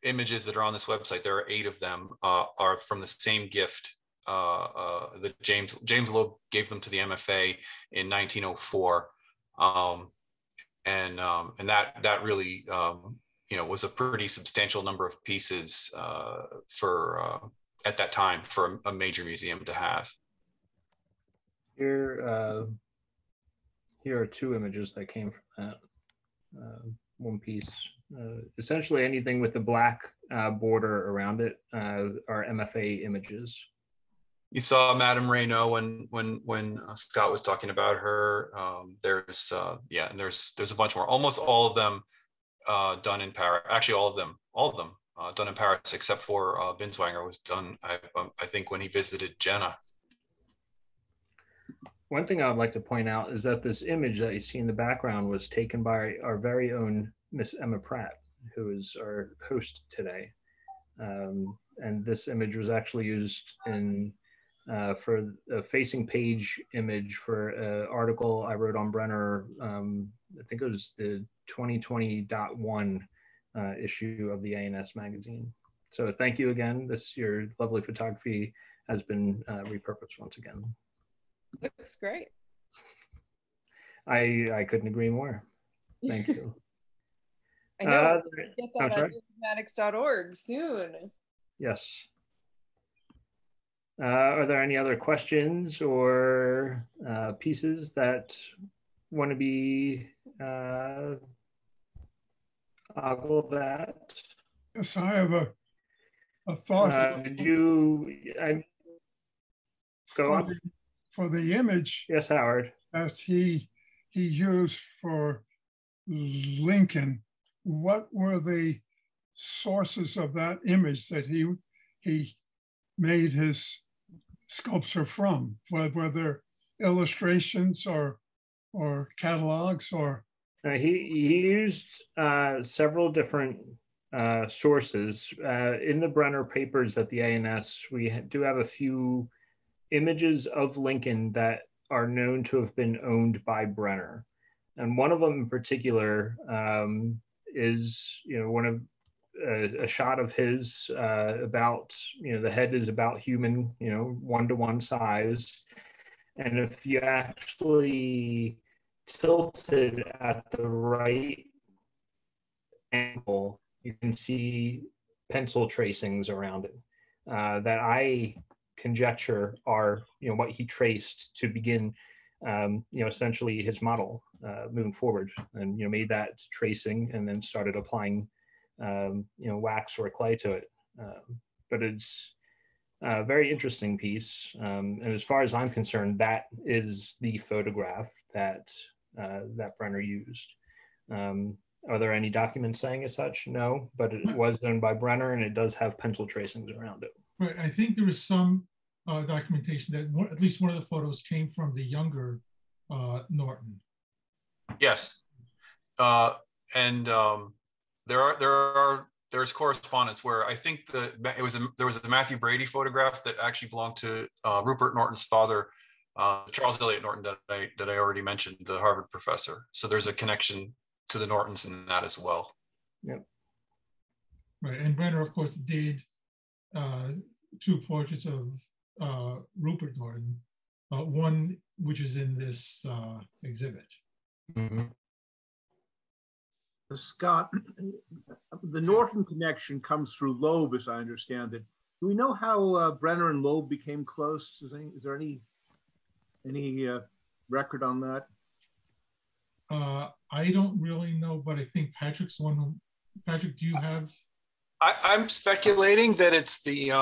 images that are on this website. There are 8 of them, are from the same gift. That James Loeb gave them to the MFA in 1904, and that really was a pretty substantial number of pieces for at that time for a major museum to have. Here are 2 images that came from that one piece. Essentially anything with the black border around it are MFA images. You saw Madame Renault when Scott was talking about her. There's and there's a bunch more. Almost all of them done in Paris. Actually, all of them done in Paris, except for Binswanger was done, I think, when he visited Jenna. One thing I would like to point out is that this image that you see in the background was taken by our very own Miss Emma Pratt, who is our host today. And this image was actually used in for a facing page image for an article I wrote on Brenner. I think it was the 2020.1 issue of the ANS magazine. So thank you again. Your lovely photography has been repurposed once again. Looks great. I couldn't agree more. Thank you. I know. Get that at numismatics.org soon. Yes. Are there any other questions or pieces that want to be toggle that. Yes, I have a thought Did you go for on? For the image Yes, Howard. that he used for Lincoln. What were the sources of that image that he made his sculpture from? Were there illustrations or catalogs or? He used several different sources. In the Brenner papers at the ANS, we do have a few images of Lincoln that are known to have been owned by Brenner. And one of them in particular is, one of a shot of his about, the head is about human, 1-to-1 size. And if you actually tilted at the right angle, you can see pencil tracings around it that I conjecture are, what he traced to begin, essentially his model moving forward, and made that tracing and then started applying, wax or clay to it. But it's a very interesting piece, and as far as I'm concerned, that is the photograph that Brenner used. Are there any documents saying as such? No, but it was done by Brenner, and it does have pencil tracings around it. Right. I think there is some documentation that at least one of the photos came from the younger Norton. Yes, and there's correspondence where I think that there was a Matthew Brady photograph that actually belonged to Rupert Norton's father, Charles Eliot Norton, that I already mentioned, the Harvard professor. So there's a connection to the Nortons in that as well. Yep. Right, and Brenner, of course, did 2 portraits of Rupert Norton, one which is in this exhibit. Mm-hmm. Scott, the Norton connection comes through Loeb, as I understand it. Do we know how Brenner and Loeb became close? Is there any record on that? I don't really know, but I think Patrick's one. Patrick, do you have? I'm speculating that it's the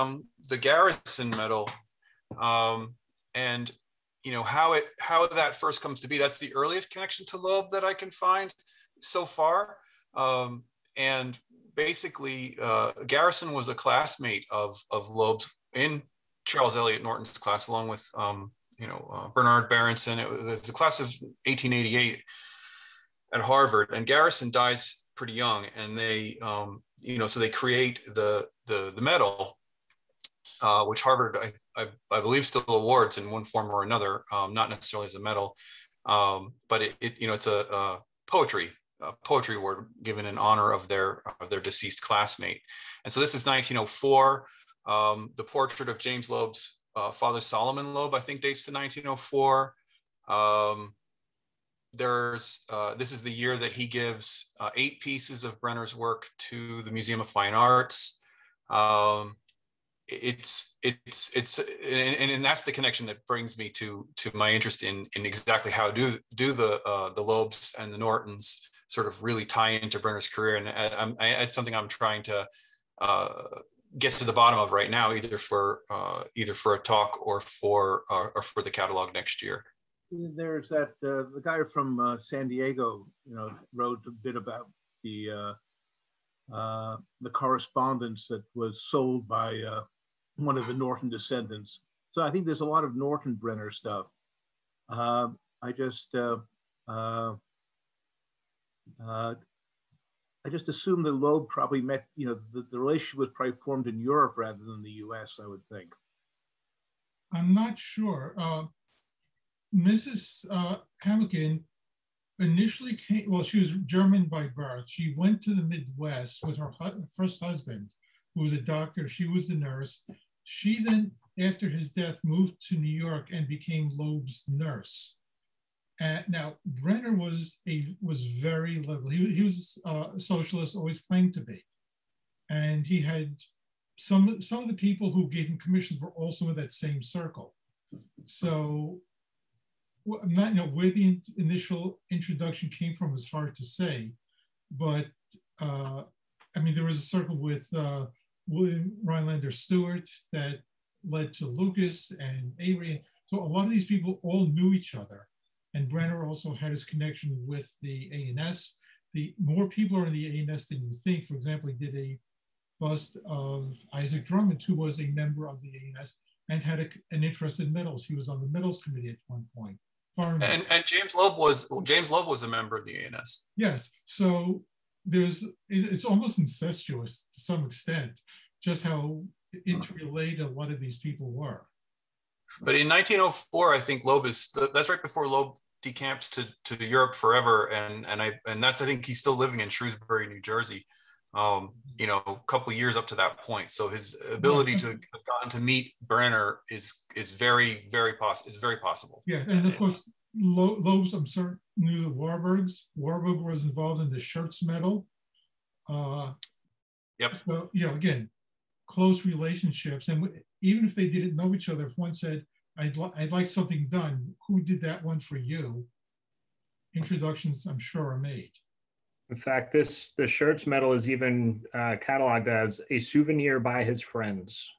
Garrison medal, and how that first comes to be. That's the earliest connection to Loeb that I can find so far, and basically Garrison was a classmate of Loeb's in Charles Eliot Norton's class, along with Bernard Berenson. It was a class of 1888 at Harvard, and Garrison dies pretty young, and they so they create the medal, which Harvard I believe still awards in one form or another, not necessarily as a medal, but it's a poetry award given in honor of their deceased classmate. And so this is 1904. The portrait of James Loeb's father, Solomon Loeb, I think dates to 1904. This is the year that he gives 8 pieces of Brenner's work to the Museum of Fine Arts. It's and that's the connection that brings me to my interest in exactly how do the Loebs and the Nortons sort of really tie into Brenner's career, and it's something I'm trying to get to the bottom of right now, either for a talk or for the catalog next year. There's that the guy from San Diego, wrote a bit about the correspondence that was sold by one of the Norton descendants. So I think there's a lot of Norton Brenner stuff. I just assume that Loeb probably met, the relationship was probably formed in Europe rather than the US, I would think. I'm not sure. Mrs. Hamilton initially came, well, she was German by birth. She went to the Midwest with her first husband, who was a doctor. She was the nurse. She then, after his death, moved to New York and became Loeb's nurse. Now, Brenner was very liberal. He was a socialist, always claimed to be. And he had some of the people who gave him commissions were also in that same circle. So I'm not, where the initial introduction came from is hard to say, but I mean, there was a circle with William Rhinelander Stewart that led to Lucas and Avery. So a lot of these people all knew each other. And Brenner also had his connection with the A&S. The more people are in the A&S than you think. For example, he did a bust of Isaac Drummond, who was a member of the A&S and had an interest in metals. He was on the metals committee at one point. And James Loeb was a member of the A&S. Yes, so it's almost incestuous to some extent, just how interrelated a lot of these people were. But in 1904, I think that's right before Loeb decamps to Europe forever, and that's, I think he's still living in Shrewsbury, New Jersey. You know, a couple of years up to that point. So his ability to have gotten to meet Brenner is very, very possible. Yeah, and of course, Loeb's, I'm sorry, knew the Warburgs. Warburg was involved in the Schurz medal. Yep. So, you know, again, close relationships. And even if they didn't know each other, if one said, I'd like something done, who did that one for you? Introductions, I'm sure, are made. In fact, the Schurz medal is even cataloged as a souvenir by his friends.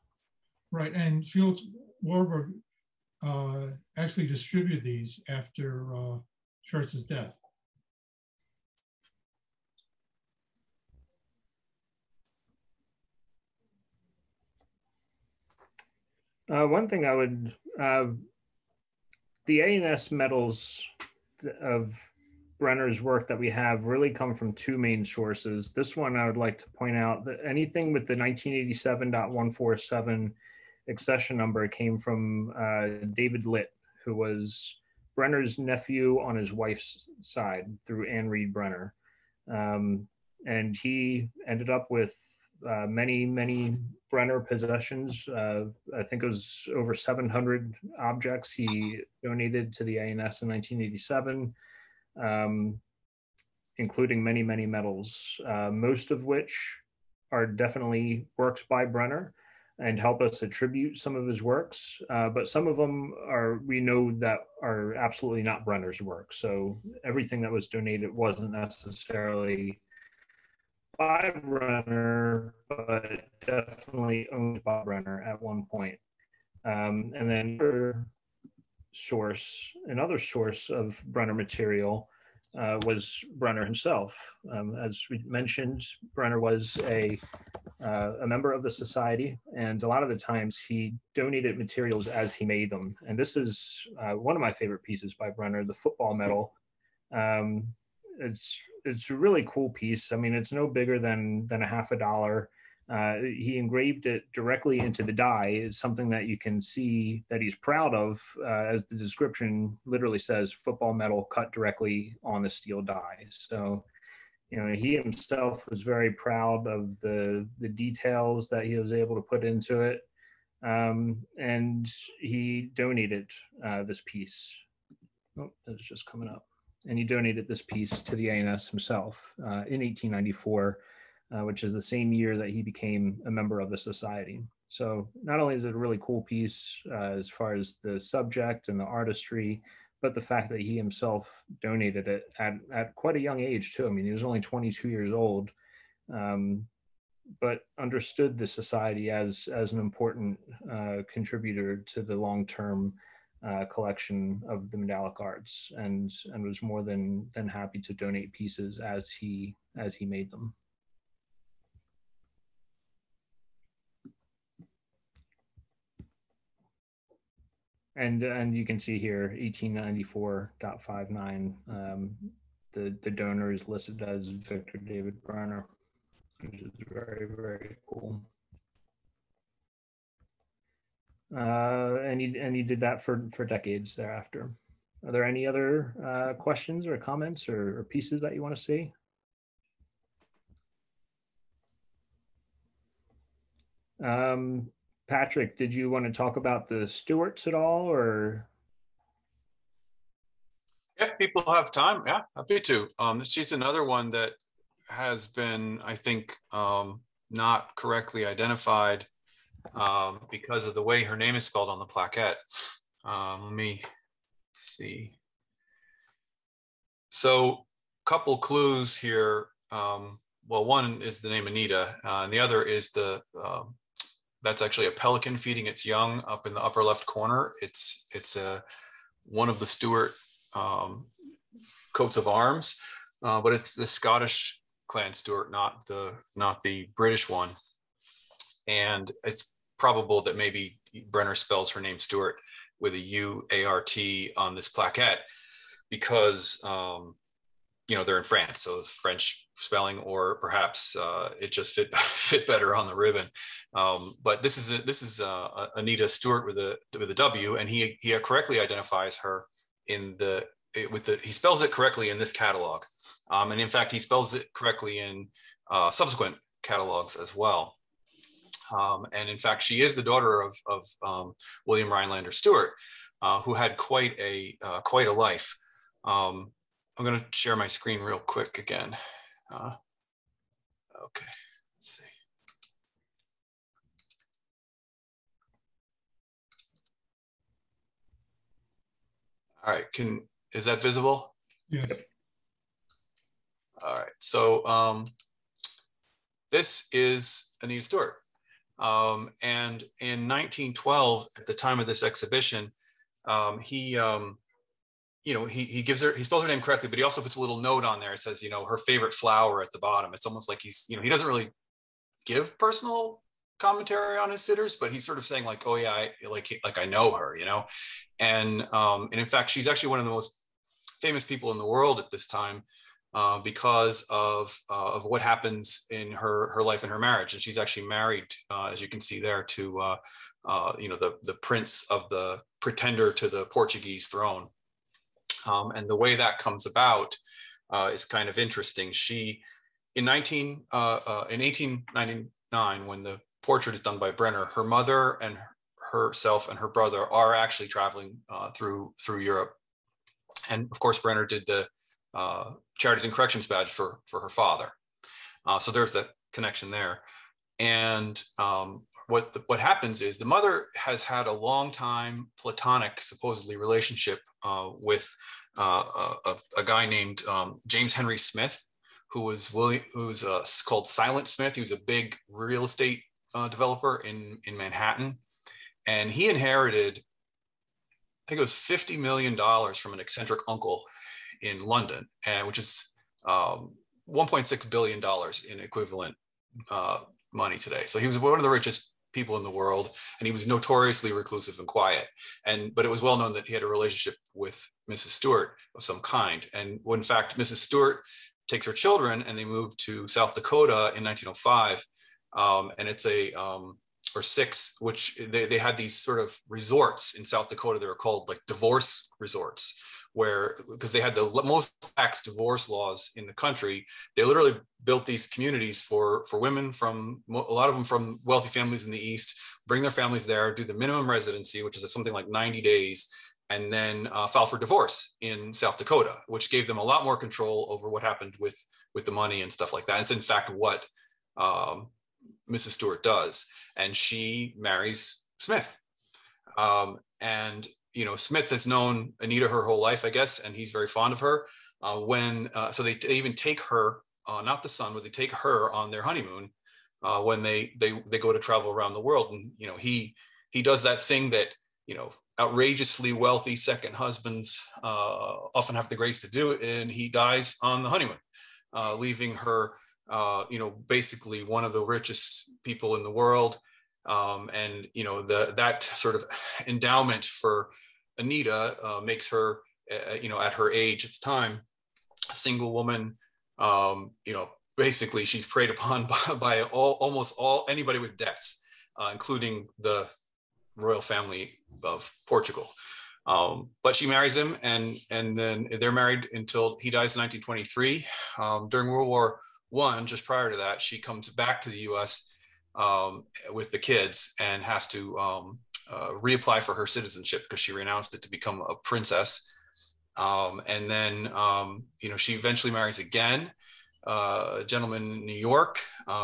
Right, and Felix Warburg actually distributed these after Schurz's death. One thing I would, the A&S medals of Brenner's work that we have really come from two main sources. This one, I would like to point out that anything with the 1987.147 accession number came from David Litt, who was Brenner's nephew on his wife's side through Anne Reed Brenner. And he ended up with many Brenner possessions. I think it was over 700 objects he donated to the A&S in 1987. Including many medals, most of which are definitely works by Brenner and help us attribute some of his works. But some of them we know that are absolutely not Brenner's work. So everything that was donated wasn't necessarily by Brenner, but definitely owned by Brenner at one point. And then another source of Brenner material was Brenner himself. As we mentioned, Brenner was a member of the society, and a lot of the times he donated materials as he made them. And this is one of my favorite pieces by Brenner, the football medal. It's a really cool piece. I mean, it's no bigger than $50. He engraved it directly into the die. It's something that you can see that he's proud of, as the description literally says, football medal cut directly on the steel die. So, you know, he himself was very proud of the details that he was able to put into it. And he donated this piece. Oh, it's just coming up. And he donated this piece to the A&S himself in 1894. Which is the same year that he became a member of the society. So not only is it a really cool piece as far as the subject and the artistry, but the fact that he himself donated it at quite a young age too. I mean, he was only 22 years old, but understood the society as an important contributor to the long-term collection of the medallic arts, and was more than happy to donate pieces as he made them. And you can see here 1894.59. The donor is listed as Victor David Brenner, which is very cool. And he did that for decades thereafter. Are there any other questions or comments or pieces that you want to see? Patrick, did you want to talk about the Stewarts at all, or? If people have time, yeah, happy to. She's another one that has been, I think, not correctly identified because of the way her name is spelled on the plaquette. Let me see. So, couple clues here. well, one is the name Anita, and the other is that's actually a pelican feeding its young up in the upper left corner. It's one of the Stuart coats of arms, but it's the Scottish clan Stuart, not the British one. And it's probable that maybe Brenner spells her name Stuart with a U-A-R-T on this plaquette because they're in France, so it's French spelling, or perhaps it just fit better on the ribbon. But this is Anita Stewart with a W, and he correctly identifies her he spells it correctly in this catalog, and in fact he spells it correctly in subsequent catalogs as well. And in fact, she is the daughter of William Rhinelander Stewart, who had quite a life. I'm going to share my screen real quick again. Okay, let's see. All right, is that visible? Yes. All right, so this is Anita Stewart. And in 1912, at the time of this exhibition, he spells her name correctly, but he also puts a little note on there. It says, her favorite flower at the bottom. It's almost like he doesn't really give personal commentary on his sitters, but he's sort of saying like, oh yeah, I know her, and in fact, she's actually one of the most famous people in the world at this time because of what happens in her life and her marriage. And she's actually married, as you can see there, to the prince of the pretender to the Portuguese throne. And the way that comes about is kind of interesting. In 1899, when the portrait is done by Brenner, her mother and herself and her brother are actually traveling through Europe. And of course, Brenner did the Charities and Corrections badge for her father. So there's that connection there. And what happens is the mother has had a long time platonic, supposedly, relationship with a guy named James Henry Smith, who was called Silent Smith. He was a big real estate developer in Manhattan, and he inherited, I think it was $50 million from an eccentric uncle in London, which is $1.6 billion in equivalent money today. So he was one of the richest people in the world, and he was notoriously reclusive and quiet. But it was well known that he had a relationship with Mrs. Stewart of some kind. And when, in fact, Mrs. Stewart takes her children and they move to South Dakota in 1905, and it's which they had these sort of resorts in South Dakota. They were called like divorce resorts, because they had the most lax divorce laws in the country. They literally built these communities for women a lot of them from wealthy families in the East, bring their families there, do the minimum residency, which is something like 90 days, and then file for divorce in South Dakota, which gave them a lot more control over what happened with the money and stuff like that. It's in fact what Mrs. Stewart does, and she marries Smith. And Smith has known Anita her whole life, I guess, and he's very fond of her. So they even take her, not the son, but they take her on their honeymoon when they go to travel around the world. And he does that thing that outrageously wealthy second husbands often have the grace to do, and he dies on the honeymoon, leaving her basically one of the richest people in the world. And that sort of endowment for Anita makes her, at her age at the time, a single woman. Basically she's preyed upon by almost anybody with debts, including the royal family of Portugal. But she marries him, and then they're married until he dies in 1923. During World War I, just prior to that, she comes back to the U.S. With the kids and has to reapply for her citizenship because she renounced it to become a princess. And then, she eventually marries again, a gentleman in New York.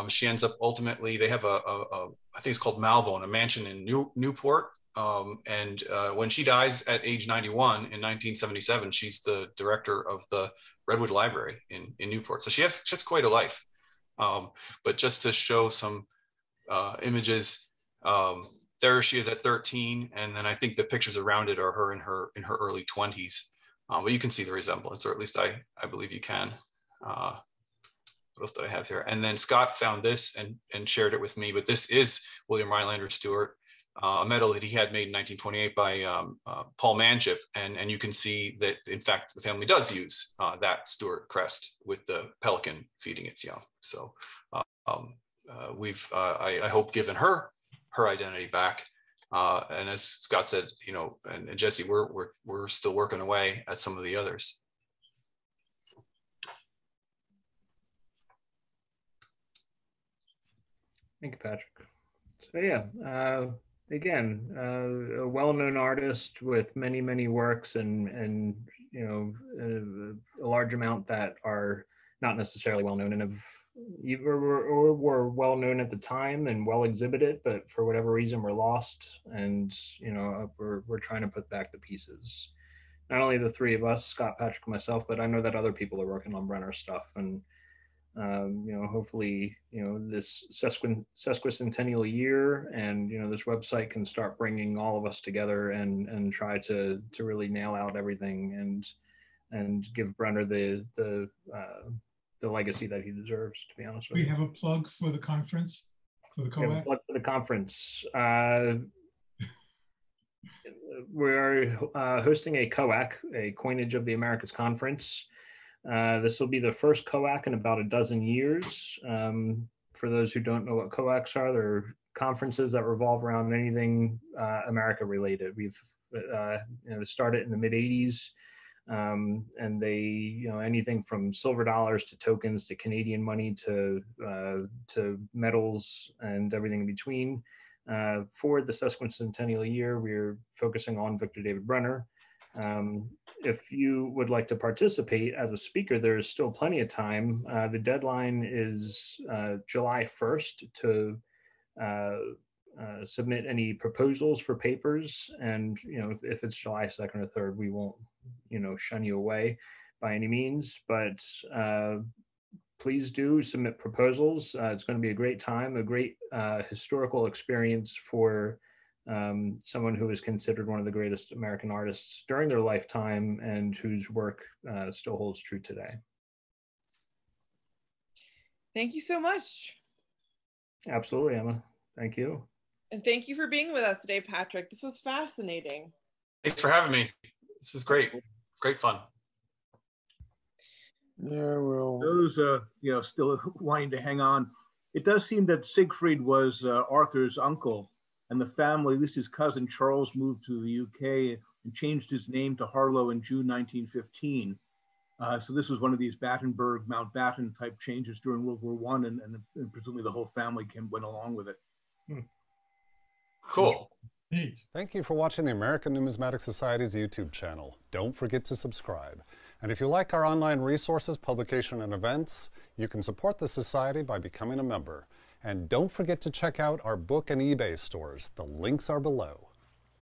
She ends up ultimately, they have I think it's called Malbone, a mansion in Newport. And when she dies at age 91 in 1977, she's the director of the Redwood Library in Newport. So she has quite a life. But just to show some images, there she is at 13, and then I think the pictures around it are her in her early 20s. But you can see the resemblance, or at least I believe you can. What else did I have here? And then Scott found this and shared it with me. But this is William Rhinelander Stewart, a medal that he had made in 1928 by Paul Manship, and you can see that in fact the family does use that Stewart crest with the pelican feeding its young. So we've I hope given her identity back. And as Scott said, you know, and Jesse, we're still working away at some of the others. Thank you, Patrick. So yeah, again, a well-known artist with many, many works, and you know, a large amount that are not necessarily well-known and have or were well-known at the time and well exhibited, but for whatever reason were lost. And you know, we're trying to put back the pieces. Not only the three of us, Scott, Patrick, and myself, but I know that other people are working on Brenner stuff, and you know, hopefully, you know, this sesquicentennial year, and you know, this website can start bringing all of us together and try to really nail out everything and give Brenner the legacy that he deserves. To be honest with you, we have a plug for the conference, for the COAC. Plug for the conference. We're hosting a COAC, a Coinage of the Americas conference. This will be the first COAC in about a dozen years. For those who don't know what COACs are, they're conferences that revolve around anything America related. We've you know, started in the mid 80s, and they, you know, anything from silver dollars to tokens to Canadian money to medals and everything in between. For the sesquicentennial year, we're focusing on Victor David Brenner. If you would like to participate as a speaker, there is still plenty of time. The deadline is July 1st to submit any proposals for papers. And, you know, if it's July 2nd or 3rd, we won't, you know, shun you away by any means, but please do submit proposals. It's going to be a great time, a great historical experience for someone who is considered one of the greatest American artists during their lifetime and whose work still holds true today. Thank you so much. Absolutely, Emma. Thank you. And thank you for being with us today, Patrick. This was fascinating. Thanks for having me. This is great. Great fun. Yeah, well, those you know, still wanting to hang on. It does seem that Siegfried was Arthur's uncle, and the family, at least his cousin Charles, moved to the UK and changed his name to Harlow in June 1915. So this was one of these Battenberg, Mountbatten type changes during World War I, and presumably the whole family went along with it. Cool. Neat. Thank you for watching the American Numismatic Society's YouTube channel. Don't forget to subscribe. And if you like our online resources, publication, and events, you can support the Society by becoming a member. And don't forget to check out our book and eBay stores. The links are below.